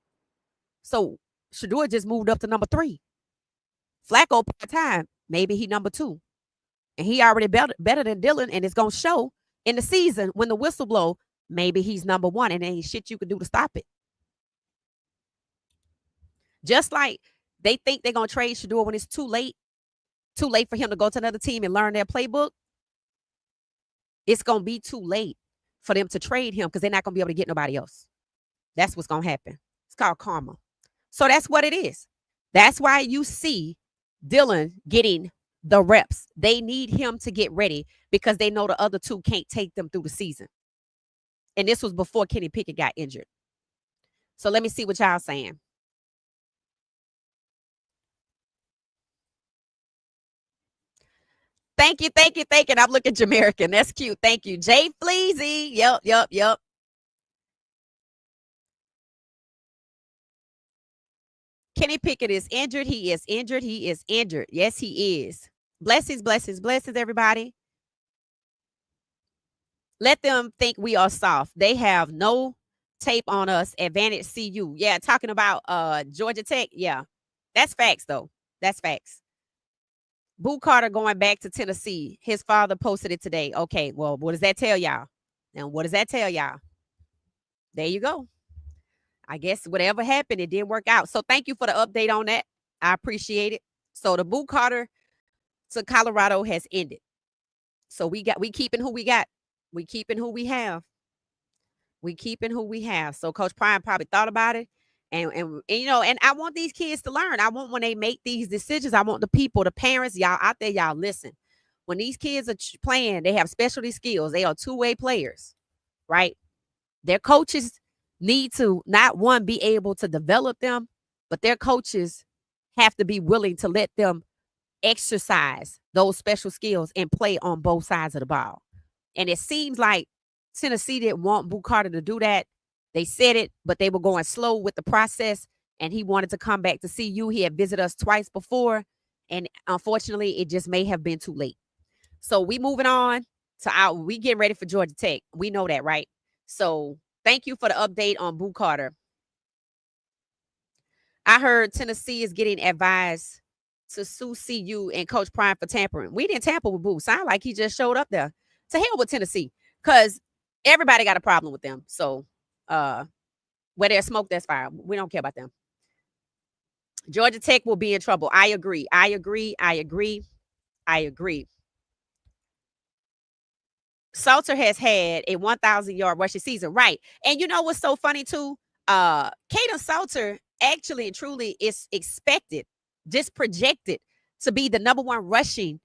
So Shedeur just moved up to number 3. Flacco part-time, maybe he number 2. And he already better than Dylan, and it's going to show in the season when the whistle blow, maybe he's number 1, and there ain't shit you can do to stop it. Just like they think they're going to trade Shedeur when it's too late for him to go to another team and learn their playbook. It's going to be too late for them to trade him, because they're not going to be able to get nobody else. That's what's going to happen. It's called karma. So that's what it is. That's why you see Dylan getting the reps. They need him to get ready because they know the other two can't take them through the season. And this was before Kenny Pickett got injured. So let me see what y'all saying. Thank you, thank you, thank you. I'm looking Jamaican. That's cute. Thank you. Jay Fleazy. Yep. Kenny Pickett is injured. He is injured. He is injured. Yes, he is. Blessings, blessings, blessings, everybody. Let them think we are soft. They have no tape on us. Advantage CU. Yeah, talking about Georgia Tech. Yeah. That's facts, though. That's facts. Boo Carter going back to Tennessee. His father posted it today. Okay, well, what does that tell y'all? And what does that tell y'all? There you go. I guess whatever happened, it didn't work out. So thank you for the update on that. I appreciate it. So the Boo Carter to Colorado has ended. So we keeping who we got. We keeping who we have. We keeping who we have. So Coach Prime probably thought about it. And you know, and I want these kids to learn. I want when they make these decisions, I want the people, the parents, y'all out there, y'all listen. When these kids are playing, they have specialty skills. They are two-way players, right? Their coaches need to not one be able to develop them, but their coaches have to be willing to let them exercise those special skills and play on both sides of the ball. And it seems like Tennessee didn't want Boo Carter to do that. They said it, but they were going slow with the process. And he wanted to come back to see you. He had visited us twice before. And unfortunately, it just may have been too late. So we moving on to we getting ready for Georgia Tech. We know that, right? So thank you for the update on Boo Carter. I heard Tennessee is getting advised to sue CU and Coach Prime for tampering. We didn't tamper with Boo. Sound like he just showed up there. To hell with Tennessee. Because everybody got a problem with them. So where there's smoke, there's fire. We don't care about them. Georgia Tech will be in trouble. I agree. Salter has had a 1,000-yard rushing season, right? And you know what's so funny too? Kaden Salter actually and truly is expected, just projected to be the number one rushing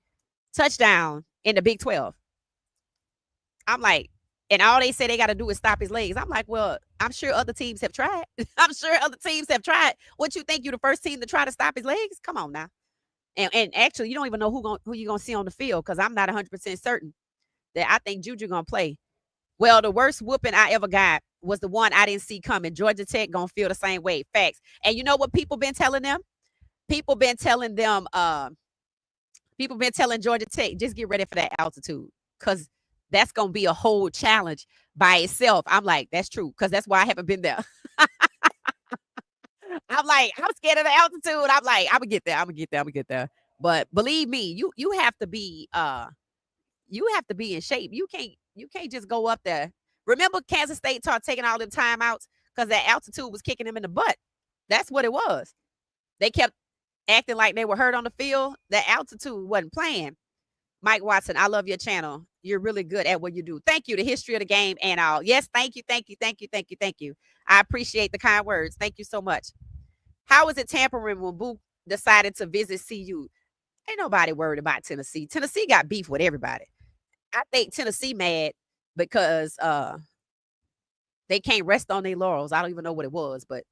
touchdown in the Big 12. I'm like, and all they say they got to do is stop his legs. I'm like, well, I'm sure other teams have tried. I'm sure other teams have tried. What you think, you the first team to try to stop his legs? Come on now. And actually, you don't even know who you're gonna see on the field because I'm not 100% certain that I think Juju gonna play. Well, the worst whooping I ever got was the one I didn't see coming. Georgia Tech gonna feel the same way. Facts. And you know what people been telling them? People been telling them. People been telling Georgia Tech, just get ready for that altitude because that's gonna be a whole challenge by itself. I'm like, that's true because that's why I haven't been there. I'm like, I'm scared of the altitude. I'm like, I'm gonna get there. I'm gonna get there. I'm gonna get there. But believe me, you have to be in shape. You can't just go up there. Remember, Kansas State started taking all them timeouts because that altitude was kicking them in the butt. That's what it was. They kept acting like they were hurt on the field. That altitude wasn't playing. Mike Watson, I love your channel. You're really good at what you do. Thank you. The history of the game and all. Yes, thank you. I appreciate the kind words. Thank you so much. How is it tampering when Boo decided to visit CU? Ain't nobody worried about Tennessee. Tennessee got beef with everybody. I think Tennessee mad because they can't rest on their laurels. I don't even know what it was, but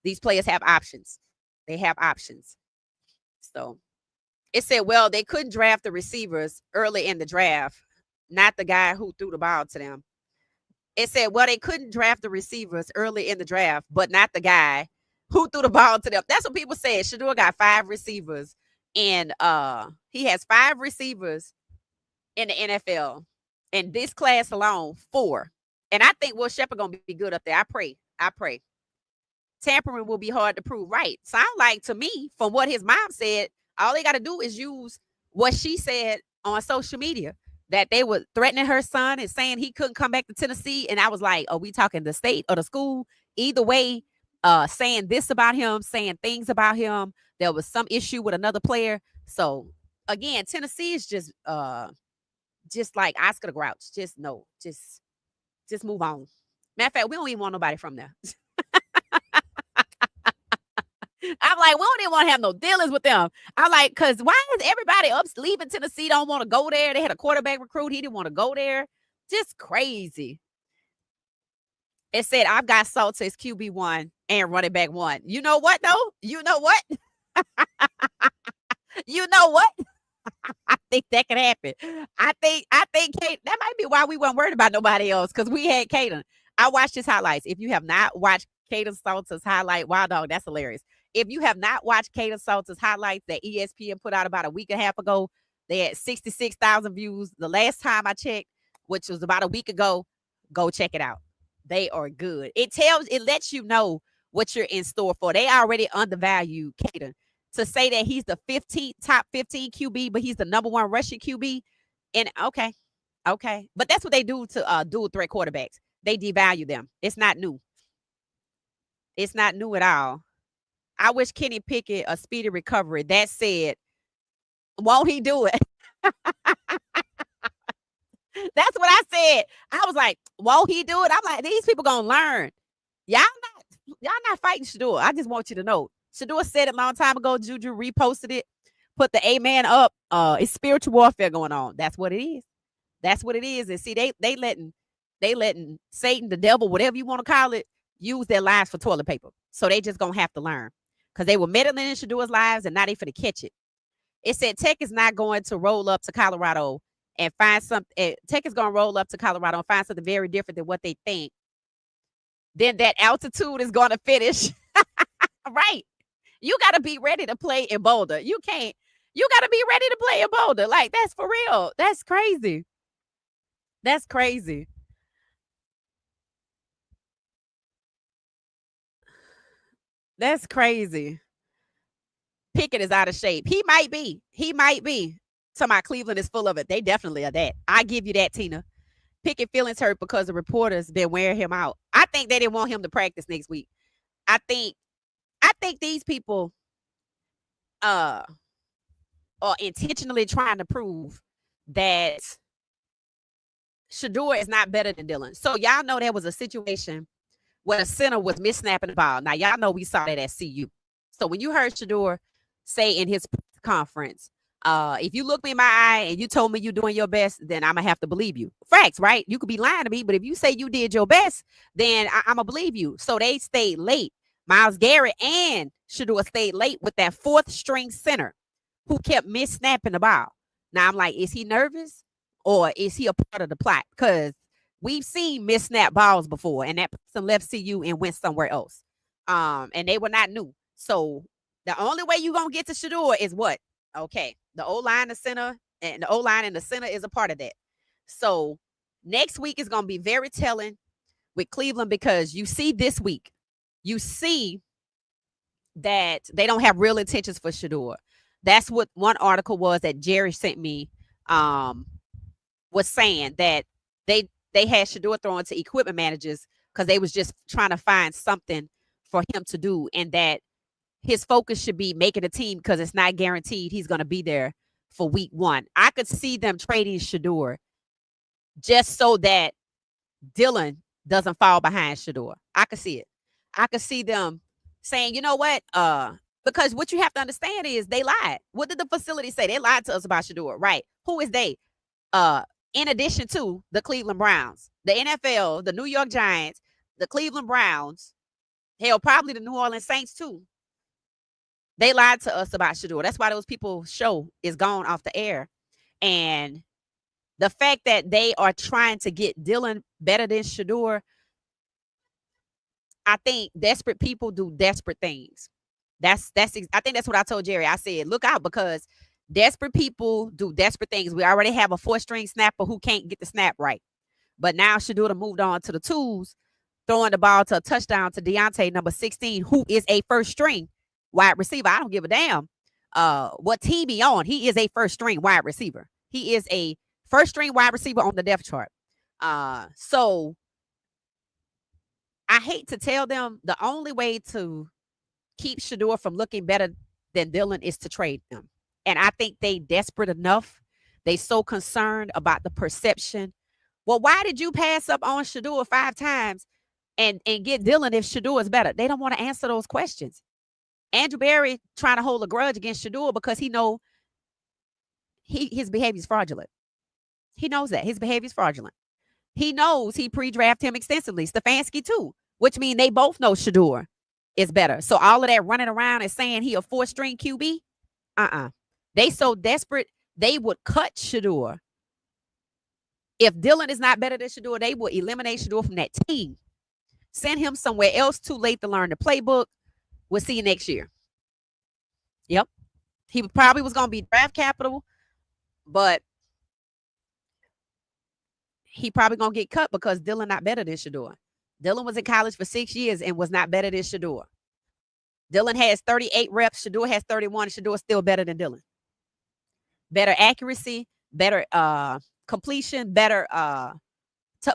these players have options. They have options. So it said, well, they couldn't draft the receivers early in the draft, not the guy who threw the ball to them. It said, well, they couldn't draft the receivers early in the draft, but not the guy who threw the ball to them. That's what people said. Shedeur got 5 receivers, and he has 5 receivers in the NFL. In this class alone, 4. And I think Will Shepherd gonna be good up there. I pray. Tampering will be hard to prove. Right. Sound like to me, from what his mom said, all they got to do is use what she said on social media, that they were threatening her son and saying he couldn't come back to Tennessee. And I was like, are we talking the state or the school? Either way, saying this about him, saying things about him. There was some issue with another player. So again, Tennessee is just like Oscar the Grouch. Just move on. Matter of fact, we don't even want nobody from there. I'm like, we don't even want to have no dealings with them. I'm like, because why is everybody up leaving Tennessee? Don't want to go there. They had a quarterback recruit. He didn't want to go there. Just crazy. It said, I've got Salter as QB1 and running back 1. You know what, though? You know what? You know what? I think that could happen. I think Kate, that might be why we weren't worried about nobody else, because we had Kaden. I watched his highlights. If you have not watched Kaden Salter's highlight, wow, dog, that's hilarious. If you have not watched Kaden Salter's highlights that ESPN put out about a week and a half ago, they had 66,000 views. The last time I checked, which was about a week ago, go check it out. They are good. It lets you know what you're in store for. They already undervalue Kaden. To say that he's the top 15 QB, but he's the number 1 rushing QB. And okay. But that's what they do to dual threat quarterbacks. They devalue them. It's not new. It's not new at all. I wish Kenny Pickett a speedy recovery. That said, won't he do it? That's what I said. I was like, won't he do it? I'm like, these people gonna learn. Y'all not fighting Shedeur. I just want you to know. Shedeur said it a long time ago. Juju reposted it, put the amen up. It's spiritual warfare going on. That's what it is. That's what it is. And see, they letting Satan, the devil, whatever you want to call it, use their lives for toilet paper. So they just gonna have to learn, because they were meddling in Shedeur's lives, and now they finna catch it. It said Tech is not going to roll up to Colorado and find something. Tech is going to roll up to Colorado and find something very different than what they think. Then that altitude is going to finish. Right. You got to be ready to play in Boulder. You got to be ready to play in Boulder. Like, that's for real. That's crazy. That's crazy. That's crazy. Pickett is out of shape. He might be. Somebody Cleveland is full of it. They definitely are that. I give you that, Tina. Pickett feelings hurt because the reporters been wearing him out. I think they didn't want him to practice next week. I think these people are intentionally trying to prove that Shedeur is not better than Dylan. So y'all know there was a situation where a center was missnapping the ball. Now y'all know we saw that at CU. So when you heard Shedeur say in his conference, if you look me in my eye and you told me you're doing your best, then I'm gonna have to believe you. Facts, right? You could be lying to me, but if you say you did your best, then I'm gonna believe you. So they stayed late. Myles Garrett and Shedeur stayed late with that 4th string center who kept missnapping the ball. Now I'm like, is he nervous or is he a part of the plot? Because we've seen missnap balls before, and that person left CU and went somewhere else. And they were not new. So the only way you're gonna get to Shedeur is what? Okay, the O-line, the center, and the O-line and the center is a part of that. So next week is gonna be very telling with Cleveland, because you see this week, you see that they don't have real intentions for Shedeur. That's what one article was that Jerry sent me, was saying that they had Shedeur throwing to equipment managers because they was just trying to find something for him to do, and that his focus should be making a team because it's not guaranteed he's going to be there for week 1. I could see them trading Shedeur just so that Dylan doesn't fall behind Shedeur. I could see it. I could see them saying, you know what? Because what you have to understand is they lied. What did the facility say? They lied to us about Shedeur, right? Who is they? In addition to the Cleveland Browns, the NFL, the New York Giants, the Cleveland Browns, hell, probably the New Orleans Saints too. They lied to us about Shedeur. That's why those people's show is gone off the air. And the fact that they are trying to get Dylan better than Shedeur, I think desperate people do desperate things. I think that's what I told Jerry. I said, look out, because desperate people do desperate things. We already have a 4-string snapper who can't get the snap right. But now Shedeur moved on to the tools, throwing the ball to a touchdown to Deontay, number 16, who is a 1st-string wide receiver. I don't give a damn what team he on. He is a 1st-string wide receiver. He is a 1st-string wide receiver on the depth chart. So I hate to tell them the only way to keep Shedeur from looking better than Dylan is to trade him. And I think they desperate enough. They so concerned about the perception. Well, why did you pass up on Shedeur 5 times and get Dylan if Shedeur is better? They don't want to answer those questions. Andrew Berry trying to hold a grudge against Shedeur because he know his behavior is fraudulent. He knows that his behavior is fraudulent. He knows he pre-drafted him extensively. Stefanski too, which means they both know Shedeur is better. So all of that running around and saying he a 4th-string QB, they so desperate they would cut Shedeur. If Dylan is not better than Shedeur, they will eliminate Shedeur from that team. Send him somewhere else. Too late to learn the playbook. We'll see you next year. Yep. He probably was going to be draft capital, but he probably going to get cut because Dylan not better than Shedeur. Dylan was in college for 6 years and was not better than Shedeur. Dylan has 38 reps. Shedeur has 31. Shedeur is still better than Dylan. Better accuracy, better completion, better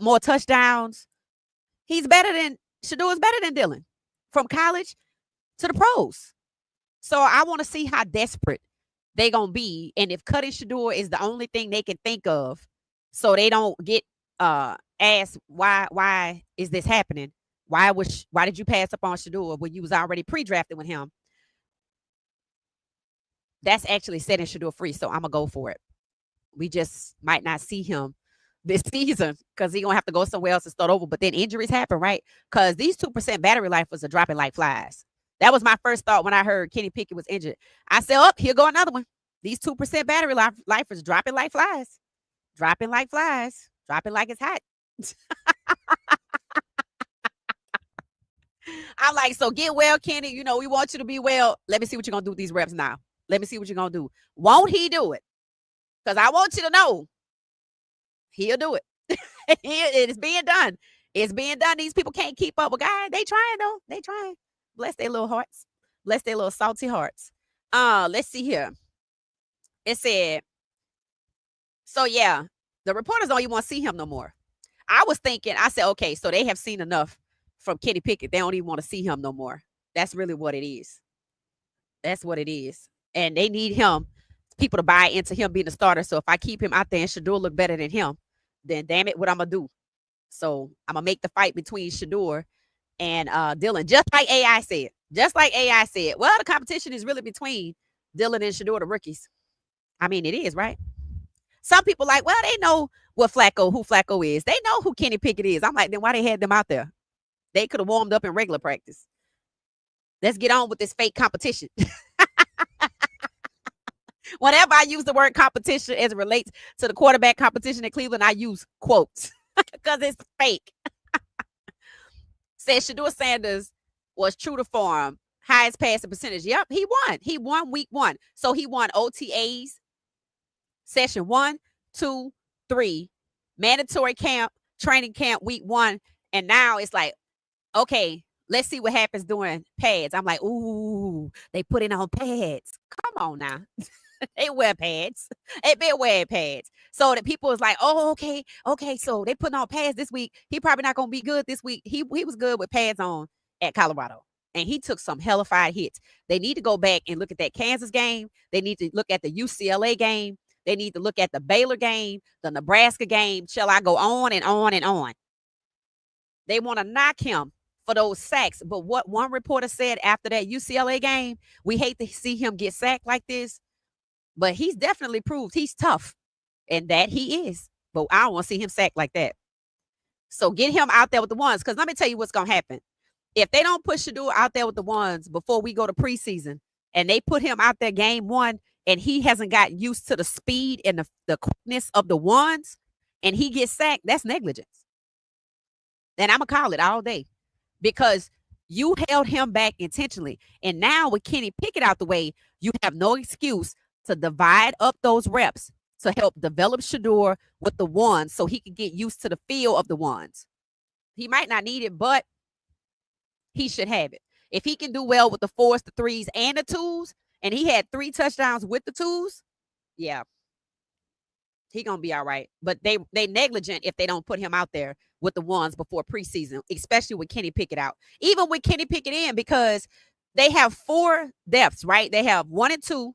more touchdowns. He's better than Shedeur is better than Dylan from college to the pros. So I want to see how desperate they going to be. And if cutting Shedeur is the only thing they can think of so they don't get asked why is this happening? Why did you pass up on Shedeur when you was already pre-drafted with him? That's actually setting Shedeur free. So I'm going to go for it. We just might not see him this season because he's going to have to go somewhere else and start over. But then injuries happen, right? Because these 2% battery life was a dropping like flies. That was my first thought when I heard Kenny Pickett was injured. I said, oh, here go another one. These 2% battery life is dropping like flies. Dropping like flies. Dropping like it's hot. I'm like, so get well, Kenny. You know, we want you to be well. Let me see what you're going to do with these reps now. Let me see what you're going to do. Won't he do it? Because I want you to know he'll do it. It's being done. It's being done. These people can't keep up with guys. They trying, though. They trying. Bless their little hearts. Bless their little salty hearts. Let's see here. It said, so yeah, the reporters don't even want to see him no more. I was thinking, I said, okay, so they have seen enough from Kenny Pickett. They don't even want to see him no more. That's really what it is. That's what it is. And they need him, people to buy into him being the starter. So if I keep him out there and Shedeur look better than him, then damn it, what I'm going to do? So I'm going to make the fight between Shedeur and Dylan, just like AI said. Just like AI said. Well, the competition is really between Dylan and Shedeur, the rookies. I mean, it is, right? Some people like, well, they know who Flacco is. They know who Kenny Pickett is. I'm like, then why they had them out there? They could have warmed up in regular practice. Let's get on with this fake competition. Whenever I use the word competition as it relates to the quarterback competition in Cleveland, I use quotes because it's fake. Said Shedeur Sanders was true to form, highest passing percentage. Yep, he won. He won week 1. So he won OTAs, session 1, 2, 3, mandatory camp, training camp week 1. And now it's like, okay, let's see what happens during pads. I'm like, ooh, they put it on pads. Come on now. They wear pads. They been wearing pads. So that people was like, oh, okay. So they putting on pads this week. He probably not going to be good this week. He was good with pads on at Colorado. And he took some hellified hits. They need to go back and look at that Kansas game. They need to look at the UCLA game. They need to look at the Baylor game, the Nebraska game. Shall I go on and on and on? They want to knock him for those sacks. But what one reporter said after that UCLA game, we hate to see him get sacked like this. But he's definitely proved he's tough. And that he is. But I don't want to see him sacked like that. So get him out there with the ones. Because let me tell you what's going to happen. If they don't put Shedeur out there with the ones before we go to preseason, and they put him out there game 1, and he hasn't gotten used to the speed and the quickness of the ones, and he gets sacked, that's negligence. And I'm going to call it all day. Because you held him back intentionally. And now with Kenny Pickett out the way, you have no excuse to divide up those reps to help develop Shedeur with the ones so he can get used to the feel of the ones. He might not need it, but he should have it. If he can do well with the 4s, the 3s, and the 2s, and he had 3 touchdowns with the 2s, yeah, he going to be all right. But they negligent if they don't put him out there with the ones before preseason, especially with Kenny Pickett out. Even with Kenny Pickett in, because they have 4 depths, right? They have 1 and 2.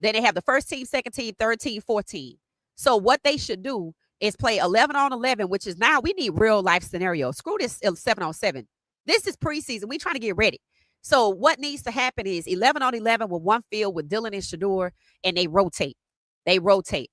Then they have the first team, second team, third team, fourth team. So what they should do is play 11 on 11, which is now we need real life scenarios. Screw this 7 on 7. This is preseason. We trying to get ready. So what needs to happen is 11 on 11 with one field with Dylan and Shedeur, and they rotate. They rotate.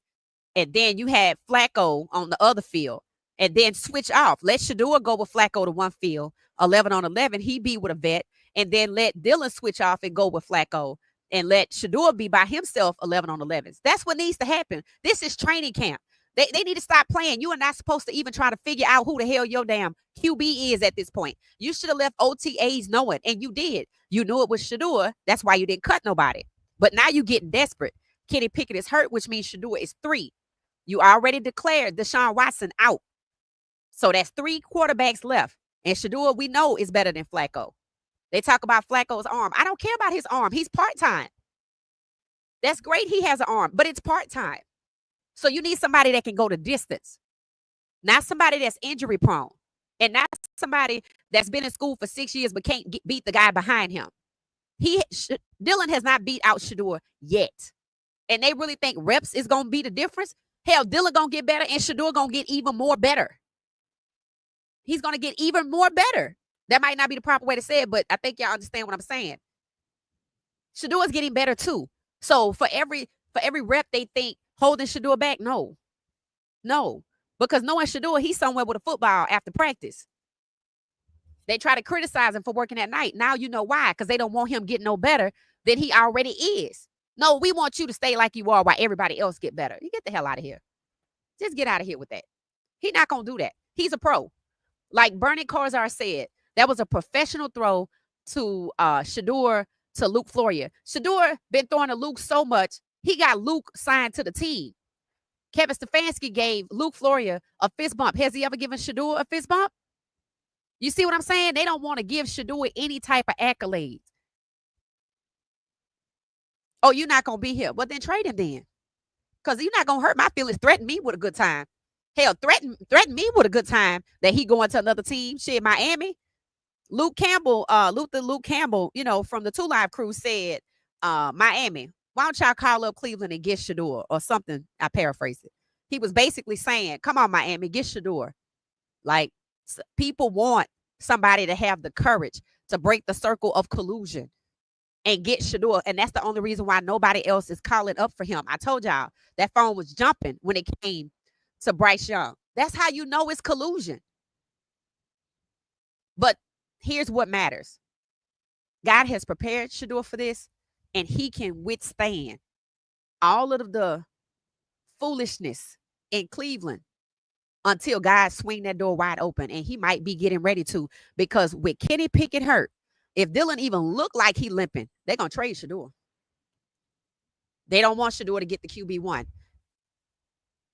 And then you had Flacco on the other field, and then switch off. Let Shedeur go with Flacco to one field, 11 on 11. He be with a vet, and then let Dylan switch off and go with Flacco, and let Shedeur be by himself, 11 on 11s. That's what needs to happen. This is training camp. They need to stop playing. You are not supposed to even try to figure out who the hell your damn QB is at this point. You should have left OTAs knowing, and you did. You knew it was Shedeur. That's why you didn't cut nobody. But now you getting desperate. Kenny Pickett is hurt, which means Shedeur is 3. You already declared Deshaun Watson out. So that's 3 quarterbacks left. And Shedeur, we know, is better than Flacco. They talk about Flacco's arm. I don't care about his arm. He's part-time. That's great he has an arm, but it's part-time. So you need somebody that can go the distance. Not somebody that's injury prone. And not somebody that's been in school for 6 years but can't beat the guy behind him. Dylan has not beat out Shedeur yet. And they really think reps is going to be the difference? Hell, Dylan going to get better and Shedeur going to get even more better. He's going to get even more better. That might not be the proper way to say it, but I think y'all understand what I'm saying. Shedeur is getting better too. So for every rep they think holding Shedeur back, no. Because knowing Shedeur, he's somewhere with a football after practice. They try to criticize him for working at night. Now you know why, because they don't want him getting no better than he already is. No, we want you to stay like you are while everybody else get better. You get the hell out of here. Just get out of here with that. He's not going to do that. He's a pro. Like Bernie Kosar said, that was a professional throw to Shedeur to Luke Floria. Shedeur been throwing to Luke so much, he got Luke signed to the team. Kevin Stefanski gave Luke Floria a fist bump. Has he ever given Shedeur a fist bump? You see what I'm saying? They don't want to give Shedeur any type of accolades. Oh, you're not going to be here. Well, then trade him then. Because you're not going to hurt my feelings. Threaten me with a good time. Hell, threaten me with a good time that he going to another team. Shit, Miami. Luke Campbell, Luke Campbell, from the 2 Live crew said, Miami, why don't y'all call up Cleveland and get Shedeur or something? I paraphrased it. He was basically saying, come on, Miami, get Shedeur. Like, people want somebody to have the courage to break the circle of collusion and get Shedeur. And that's the only reason why nobody else is calling up for him. I told y'all that phone was jumping when it came to Bryce Young. That's how you know it's collusion. But here's what matters. God has prepared Shedeur for this, and he can withstand all of the foolishness in Cleveland until God swing that door wide open. And he might be getting ready to, because with Kenny Pickett hurt, if Dylan even look like he limping, they're going to trade Shedeur. They don't want Shedeur to get the QB1.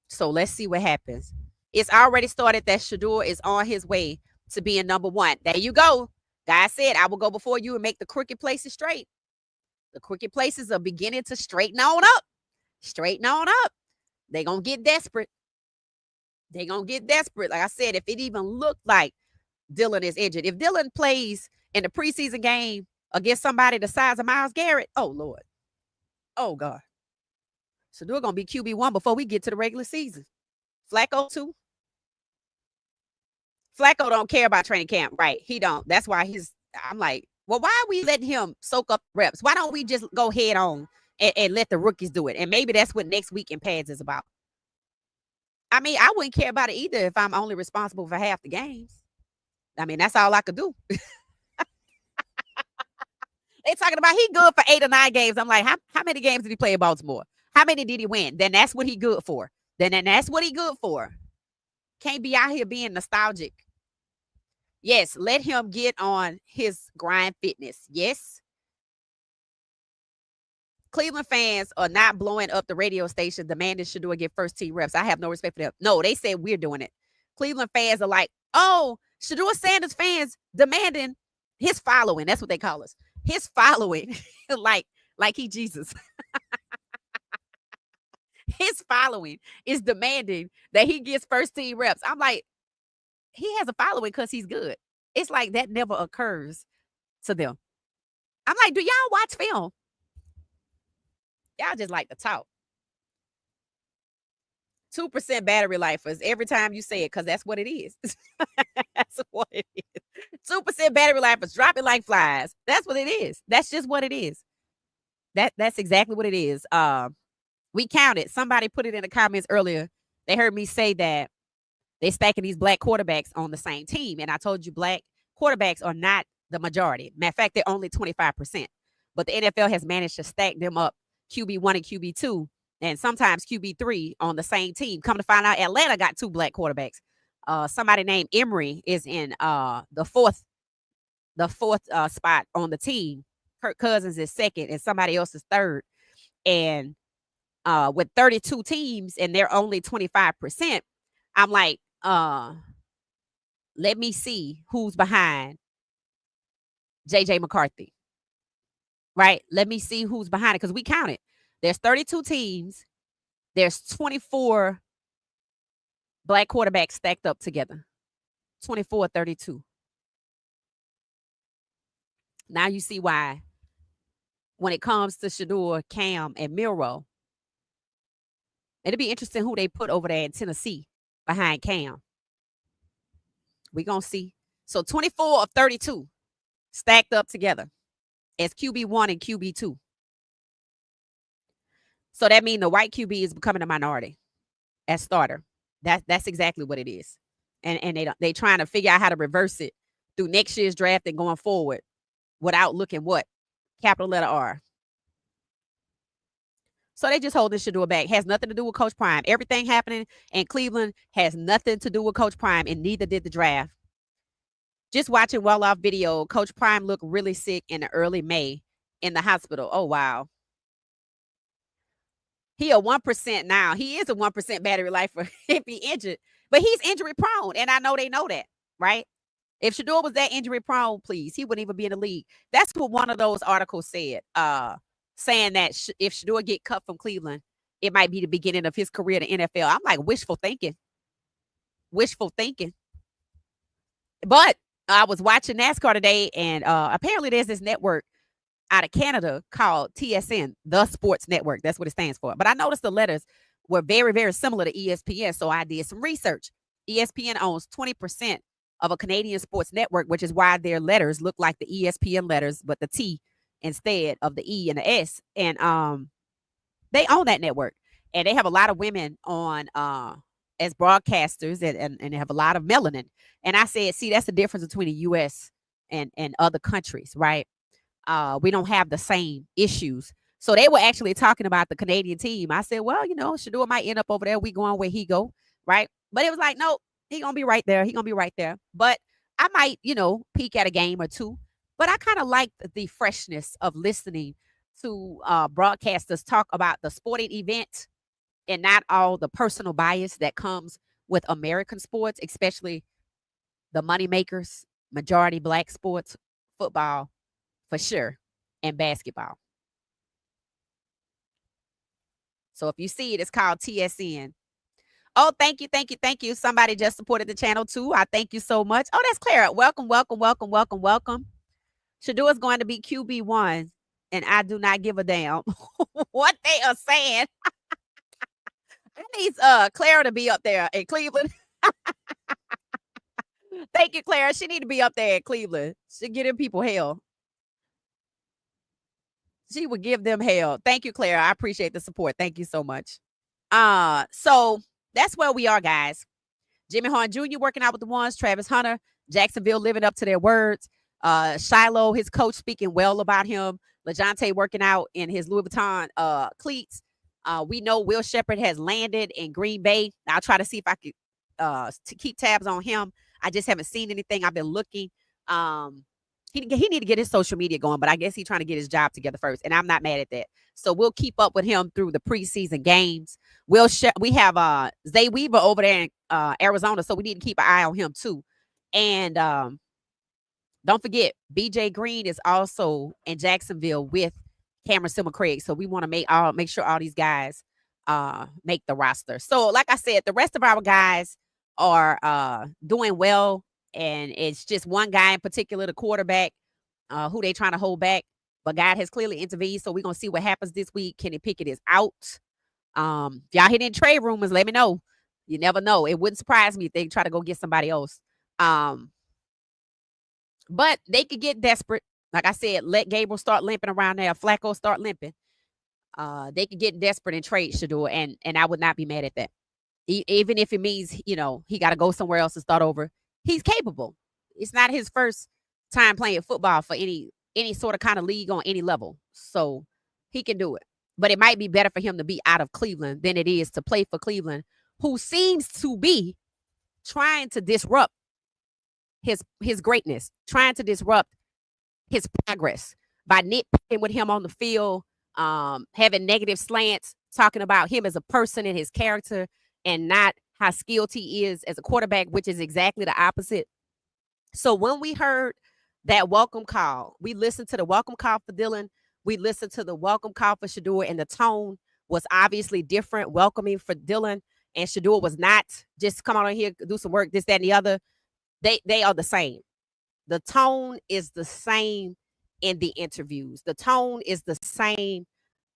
So let's see what happens. It's already started that Shedeur is on his way to being number 1. There you go. God said, I will go before you and make the crooked places straight. The crooked places are beginning to straighten on up. Straighten on up. They're going to get desperate. They're going to get desperate. Like I said, if it even looked like Dylan is injured. If Dylan plays in the preseason game against somebody the size of Myles Garrett, oh, Lord. Oh, God. So we're going to be QB1 before we get to the regular season. Flacco, too. Flacco don't care about training camp. Right. He don't. That's why I'm like, well, why are we letting him soak up reps? Why don't we just go head on and let the rookies do it? And maybe that's what next week in pads is about. I mean, I wouldn't care about it either if I'm only responsible for half the games. I mean, that's all I could do. They talking about he good for 8 or 9 games. I'm like, how many games did he play in Baltimore? How many did he win? Then that's what he good for. Then that's what he good for. Can't be out here being nostalgic. Yes, let him get on his grind fitness. Yes. Cleveland fans are not blowing up the radio station demanding Shedeur get first team reps. I have no respect for them. No, they said we're doing it. Cleveland fans are like, oh, Shedeur Sanders fans demanding his following. That's what they call us. His following, like he Jesus. His following is demanding that he gets first team reps. I'm like, he has a following because he's good. It's like that never occurs to them. I'm like, do y'all watch film? Y'all just like to talk. 2% battery life is every time you say it, because that's what it is. That's what it is. 2% battery life is dropping like flies. That's what it is. That's just what it is. That's exactly what it is. We counted. Somebody put it in the comments earlier. They heard me say that they stacking these black quarterbacks on the same team. And I told you black quarterbacks are not the majority. Matter of fact, they're only 25%. But the NFL has managed to stack them up, QB1 and QB2, and sometimes QB3 on the same team. Come to find out, Atlanta got 2 black quarterbacks. Somebody named Emery is in the fourth spot on the team. Kirk Cousins is second, and somebody else is third. And with 32 teams and they're only 25%, I'm like, let me see who's behind JJ McCarthy. Right? Let me see who's behind it, because we counted. There's 32 teams. There's 24 black quarterbacks stacked up together. 24, 32. Now you see why when it comes to Shedeur, Cam, and Miro, it'll be interesting who they put over there in Tennessee behind Cam. We're going to see. So 24 of 32 stacked up together as QB1 and QB2. So that means the white QB is becoming a minority as starter. That's exactly what it is. And they trying to figure out how to reverse it through next year's draft and going forward without looking what? Capital letter R. So they just holding Shedeur back. Has nothing to do with Coach Prime. Everything happening in Cleveland has nothing to do with Coach Prime, and neither did the draft. Just watching well-off video, Coach Prime looked really sick in the early May in the hospital. Oh, wow. He a 1% now. He is a 1% battery life for if he injured. But he's injury prone, and I know they know that, right? If Shedeur was that injury prone, please, he wouldn't even be in the league. That's what one of those articles said, saying that if Shedeur get cut from Cleveland, it might be the beginning of his career in the NFL. I'm like, wishful thinking. Wishful thinking. But I was watching NASCAR today, and apparently there's this network out of Canada called TSN, the Sports Network. That's what it stands for. But I noticed the letters were very, very similar to ESPN, so I did some research. ESPN owns 20% of a Canadian sports network, which is why their letters look like the ESPN letters, but the T instead of the E and the S. And they own that network. And they have a lot of women on as broadcasters, and they have a lot of melanin. And I said, see, that's the difference between the U.S. and other countries, right? We don't have the same issues. So they were actually talking about the Canadian team. I said, well, Shedeur might end up over there. We going where he go, right? But it was like, no, he going to be right there. He going to be right there. But I might, peek at a game or two. But I kind of like the freshness of listening to broadcasters talk about the sporting event and not all the personal bias that comes with American sports, especially the money makers, majority black sports, football, for sure, and basketball. So if you see it, it's called TSN. Oh, thank you, thank you, thank you. Somebody just supported the channel too. I thank you so much. Oh, that's Clara. Welcome, welcome, welcome, welcome, welcome. Shedeur is going to be QB1, and I do not give a damn what they are saying. I need Clara to be up there in Cleveland. Thank you, Clara. She need to be up there in Cleveland. She giving people hell. She would give them hell. Thank you, Clara. I appreciate the support. Thank you so much. So that's where we are, guys. Jimmy Horn Jr. working out with the ones. Travis Hunter, Jacksonville living up to their words. Shiloh, his coach, speaking well about him. LeJontay working out in his Louis Vuitton cleats. We know Will Shepherd has landed in Green Bay. I'll try to see if I could to keep tabs on him. I just haven't seen anything. I've been looking. He need to get his social media going, but I guess he's trying to get his job together first, and I'm not mad at that. So we'll keep up with him through the preseason games. We have Zay Weaver over there in Arizona, so we need to keep an eye on him too. And don't forget, BJ Green is also in Jacksonville with Cameron Silver-Craig. So we want to make sure all these guys make the roster. So like I said, the rest of our guys are doing well. And it's just one guy in particular, the quarterback, who they trying to hold back. But God has clearly intervened. So we're going to see what happens this week. Kenny Pickett is out. If y'all hit any trade rumors, let me know. You never know. It wouldn't surprise me if they try to go get somebody else. But they could get desperate. Like I said, let Gabriel start limping around there. Flacco start limping. They could get desperate and trade Shedeur, and I would not be mad at that. Even if it means he got to go somewhere else and start over. He's capable. It's not his first time playing football for any sort of kind of league on any level, so he can do it. But it might be better for him to be out of Cleveland than it is to play for Cleveland, who seems to be trying to disrupt his greatness, trying to disrupt his progress by nitpicking with him on the field, having negative slants, talking about him as a person and his character, and not how skilled he is as a quarterback, which is exactly the opposite. So when we heard that welcome call, we listened to the welcome call for Dylan. We listened to the welcome call for Shedeur, and the tone was obviously different, welcoming for Dylan. And Shedeur was not just come on here, do some work, this, that, and the other. They are the same. The tone is the same in the interviews. The tone is the same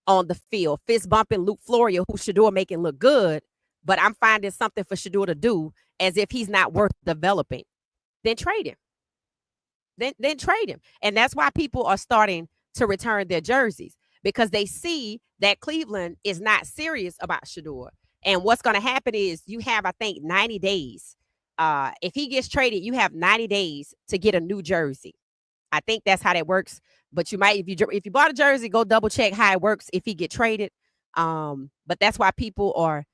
on the field. Fist bumping Luke Florio, who Shedeur making look good, but I'm finding something for Shedeur to do as if he's not worth developing. Then trade him. Then trade him. And that's why people are starting to return their jerseys, because they see that Cleveland is not serious about Shedeur. And what's going to happen is you have, I think, 90 days. If he gets traded, you have 90 days to get a new jersey. I think that's how that works. But you might, if you bought a jersey, go double check how it works if he get traded. But that's why people are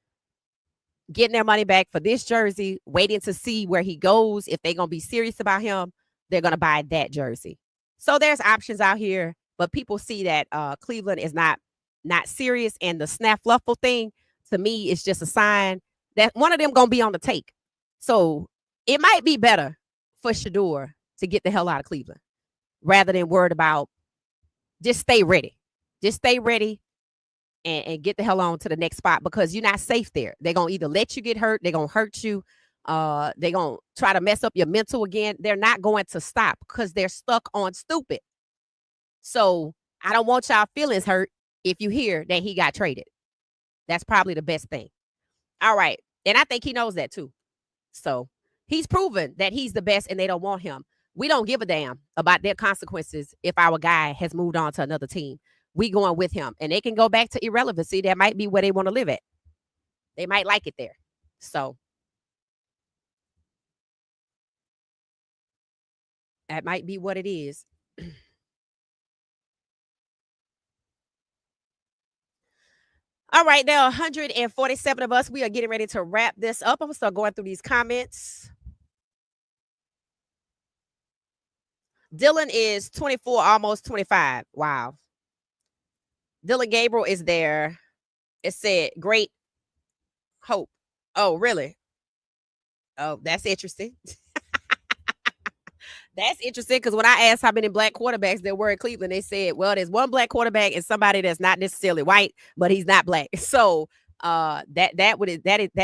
getting their money back for this jersey, waiting to see where he goes. If they're going to be serious about him, they're going to buy that jersey. So there's options out here, but people see that Cleveland is not serious. And the snap fluffle thing, to me, is just a sign that one of them going to be on the take. So it might be better for Shedeur to get the hell out of Cleveland rather than worried about, just stay ready. Just stay ready and get the hell on to the next spot, because you're not safe there. They're going to either let you get hurt, they're going to hurt you, they're going to try to mess up your mental again. They're not going to stop because they're stuck on stupid. So I don't want y'all feelings hurt if you hear that he got traded. That's probably the best thing. All right. And I think he knows that too. So he's proven that he's the best and they don't want him. We don't give a damn about their consequences if our guy has moved on to another team. We going with him. And they can go back to irrelevancy. That might be where they want to live at. They might like it there. So that might be what it is. All right, there are 147 of us. We are getting ready to wrap this up. I'm going to start going through these comments. Dylan is 24, almost 25. Wow. Dylan Gabriel is there. It said, great hope. Oh, really? Oh, that's interesting. That's interesting, because when I asked how many black quarterbacks there were in Cleveland, they said, well, there's one black quarterback and somebody that's not necessarily white, but he's not black. So that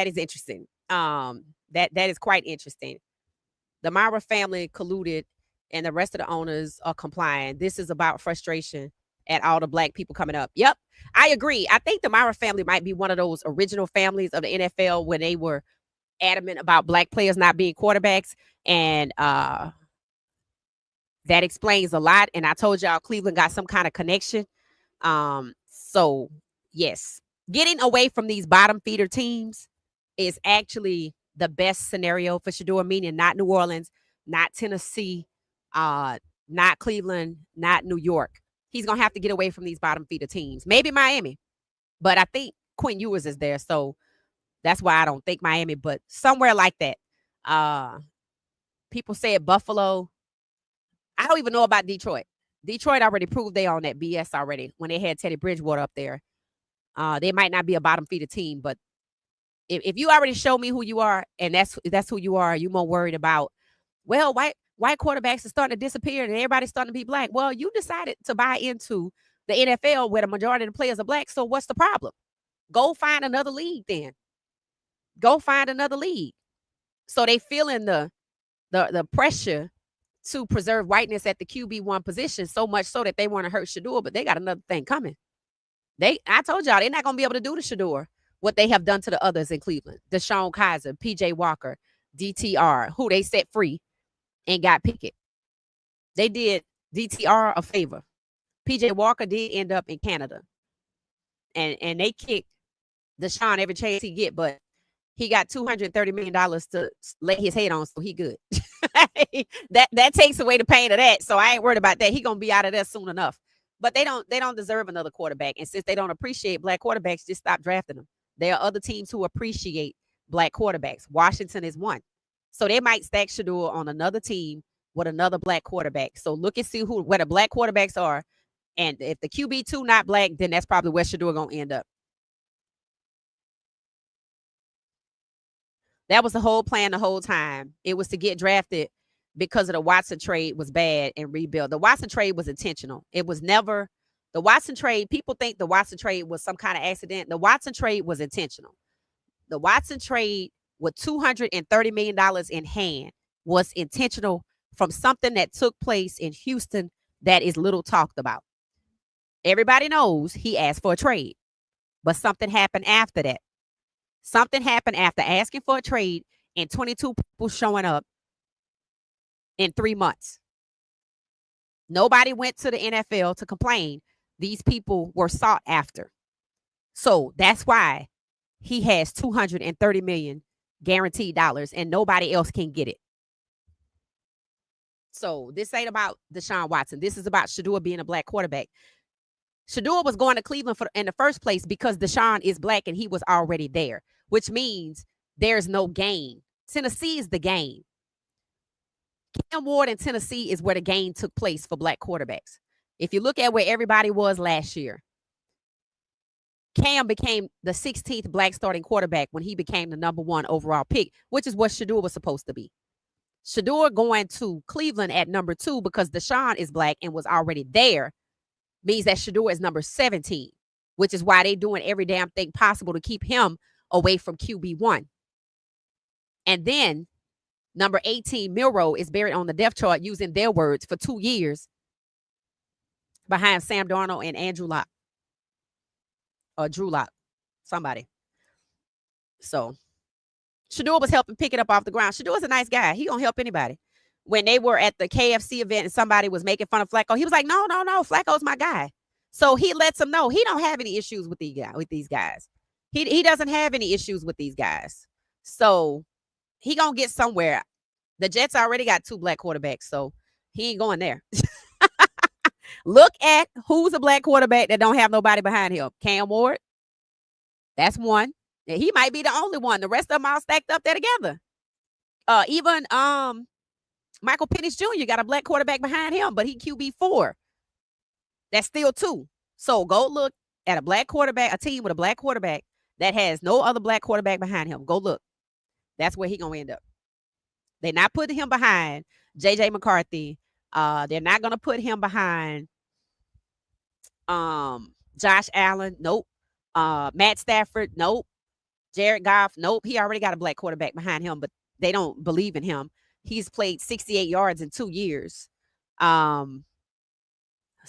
is interesting. That is quite interesting. The Mara family colluded and the rest of the owners are complying. This is about frustration at all the black people coming up. Yep, I agree. I think the Mara family might be one of those original families of the NFL when they were adamant about black players not being quarterbacks. And that explains a lot. And I told y'all Cleveland got some kind of connection. So yes, getting away from these bottom feeder teams is actually the best scenario for Shedeur, meaning not New Orleans, not Tennessee, not Cleveland, not New York. He's going to have to get away from these bottom feeder teams. Maybe Miami, but I think Quinn Ewers is there. So that's why I don't think Miami, but somewhere like that. People said Buffalo. I don't even know about Detroit. Detroit already proved they on that BS already when they had Teddy Bridgewater up there. They might not be a bottom feeder team, but if you already show me who you are and that's who you are, you're more worried about, well, white quarterbacks are starting to disappear and everybody's starting to be black. Well, you decided to buy into the NFL where the majority of the players are black. So what's the problem? Go find another league then. Go find another league. So they feeling the pressure to preserve whiteness at the QB1 position so much so that they want to hurt Shedeur, but they got another thing coming. I told y'all they're not going to be able to do to Shedeur what they have done to the others in Cleveland. Deshaun Kaiser, PJ Walker, DTR, who they set free and got Pickett. They did DTR a favor. PJ Walker did end up in Canada. And they kicked Deshaun every chance he get, but he got $230 million to lay his head on, so he good. that takes away the pain of that. So I ain't worried about that. He gonna be out of there soon enough. But they don't deserve another quarterback. And since they don't appreciate black quarterbacks, just stop drafting them. There are other teams who appreciate black quarterbacks. Washington is one. So they might stack Shedeur on another team with another black quarterback. So look and see where the black quarterbacks are. And if the QB2 not black, then that's probably where Shedeur gonna end up. That was the whole plan the whole time. It was to get drafted because of the Watson trade was bad and rebuild. The Watson trade was intentional. It was never the Watson trade. People think the Watson trade was some kind of accident. The Watson trade was intentional. The Watson trade with $230 million in hand was intentional from something that took place in Houston that is little talked about. Everybody knows he asked for a trade, but something happened after that. Something happened after asking for a trade and 22 people showing up in 3 months. Nobody went to the NFL to complain. These people were sought after. So that's why he has $230 million guaranteed dollars and nobody else can get it. So this ain't about Deshaun Watson. This is about Shedeur being a black quarterback. Shedeur was going to Cleveland in the first place because Deshaun is black and he was already there, which means there's no gain. Tennessee is the game. Cam Ward in Tennessee is where the game took place for black quarterbacks. If you look at where everybody was last year, Cam became the 16th black starting quarterback when he became the number 1 overall pick, which is what Shedeur was supposed to be. Shedeur going to Cleveland at number 2 because Deshaun is black and was already there means that Shedeur is number 17, which is why they're doing every damn thing possible to keep him away from QB1. And then number 18, Milroe, is buried on the depth chart using their words for 2 years behind Sam Darnold and Andrew Luck. Or Drew Lock. Somebody. So Shedeur was helping pick it up off the ground. Shedeur's a nice guy. He gonna help anybody. When they were at the KFC event and somebody was making fun of Flacco, he was like, no, Flacco's my guy. So he lets them know he don't have any issues with these guys. He doesn't have any issues with these guys. So he gonna get somewhere. The Jets already got 2 black quarterbacks, so he ain't going there. Look at who's a black quarterback that don't have nobody behind him. Cam Ward. That's one. He might be the only one. The rest of them all stacked up there together. Even Michael Penix Jr. got a black quarterback behind him, but he QB4. That's still 2. So go look at a black quarterback, a team with a black quarterback that has no other black quarterback behind him. Go look. That's where he gonna end up. They're not putting him behind J.J. McCarthy. They're not gonna put him behind Josh Allen. Nope. Matt Stafford. Nope. Jared Goff. Nope. He already got a black quarterback behind him, but they don't believe in him. He's played 68 yards in 2 years. So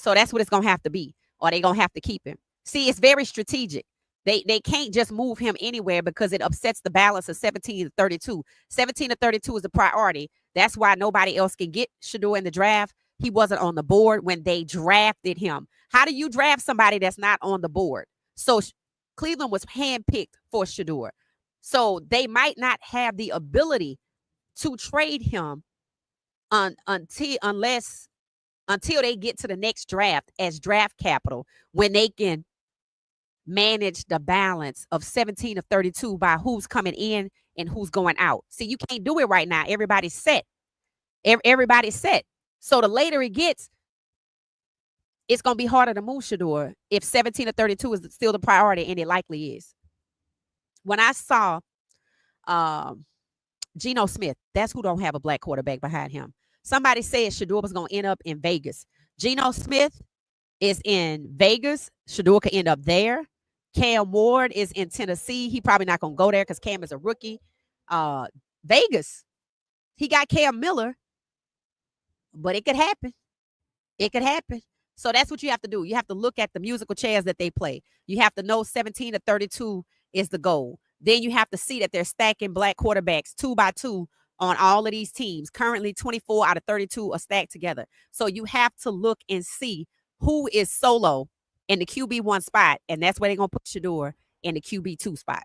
that's what it's gonna have to be, or they're gonna have to keep him. See, it's very strategic. They can't just move him anywhere because it upsets the balance of 17 to 32. 17 to 32 is the priority. That's why nobody else can get Shedeur in the draft. He wasn't on the board when they drafted him. How do you draft somebody that's not on the board? So Cleveland was handpicked for Shedeur. So they might not have the ability to trade him until they get to the next draft as draft capital, when they can manage the balance of 17 of 32 by who's coming in and who's going out. See, you can't do it right now. Everybody's set. Everybody's set. So the later it gets, it's going to be harder to move Shedeur if 17 of 32 is still the priority, and it likely is. When I saw Geno Smith, that's who don't have a black quarterback behind him. Somebody said Shedeur was going to end up in Vegas. Geno Smith is in Vegas. Shedeur could end up there. Cam Ward is in Tennessee. He probably not going to go there because Cam is a rookie. Vegas, he got Cam Miller, but it could happen. It could happen. So that's what you have to do. You have to look at the musical chairs that they play. You have to know 17 to 32 is the goal. Then you have to see that they're stacking black quarterbacks 2 by 2 on all of these teams. Currently, 24 out of 32 are stacked together. So you have to look and see who is solo in the QB1 spot, and that's where they're going to put Shedeur in the QB2 spot.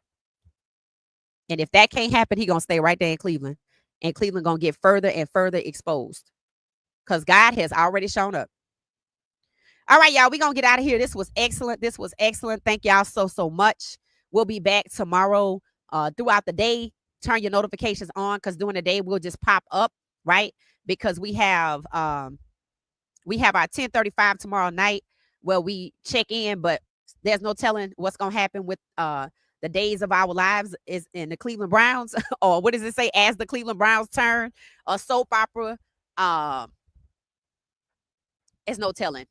And if that can't happen, he's going to stay right there in Cleveland. And Cleveland going to get further and further exposed because God has already shown up. All right, y'all, we're going to get out of here. This was excellent. This was excellent. Thank y'all so much. We'll be back tomorrow throughout the day. Turn your notifications on because during the day, we'll just pop up, right? Because we have our 10:35 tomorrow night where we check in, but there's no telling what's going to happen with the days of our lives is in the Cleveland Browns, or what does it say? As the Cleveland Browns turn, a soap opera. It's no telling.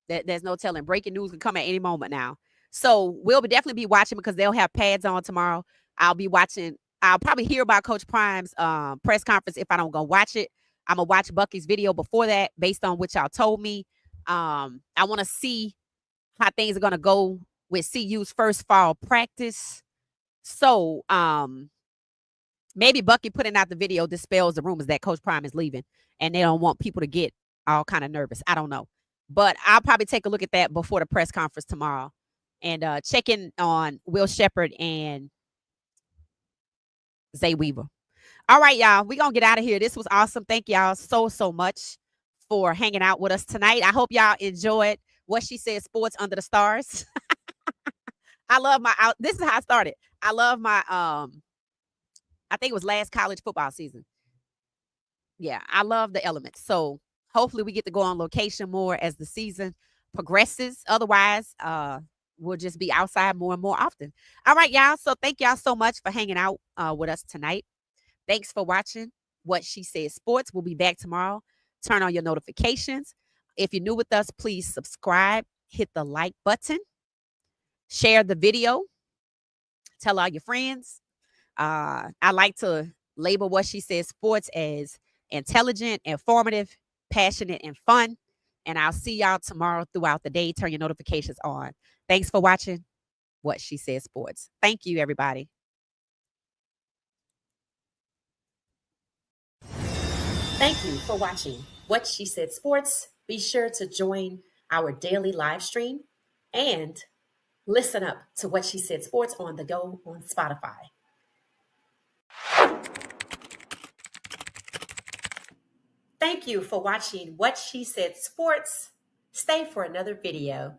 There's no telling. Breaking news can come at any moment now. So we'll definitely be watching because they'll have pads on tomorrow. I'll be watching. I'll probably hear about Coach Prime's press conference if I don't go watch it. I'm going to watch Bucky's video before that based on what y'all told me. I want to see how things are going to go with CU's first fall practice. So maybe Bucky putting out the video dispels the rumors that Coach Prime is leaving and they don't want people to get all kind of nervous. I don't know. But I'll probably take a look at that before the press conference tomorrow and check in on Will Shepherd and Zay Weaver. All right, y'all. We're going to get out of here. This was awesome. Thank y'all so much for hanging out with us tonight. I hope y'all enjoyed What She Said Sports Under the Stars. I love this is how I started. I love my, I think it was last college football season. Yeah, I love the elements. So hopefully we get to go on location more as the season progresses. Otherwise, we'll just be outside more and more often. All right, y'all. So thank y'all so much for hanging out with us tonight. Thanks for watching What She Said Sports. We'll be back tomorrow. Turn on your notifications. If you're new with us, please subscribe. Hit the like button. Share the video. Tell all your friends. I like to label What She Said Sports as intelligent, informative, passionate, and fun. And I'll see y'all tomorrow throughout the day. Turn your notifications on. Thanks for watching What She Said Sports. Thank you, everybody. Thank you for watching What She Said Sports. Be sure to join our daily live stream and listen up to What She Said Sports on the go on Spotify. Thank you for watching What She Said Sports. Stay for another video.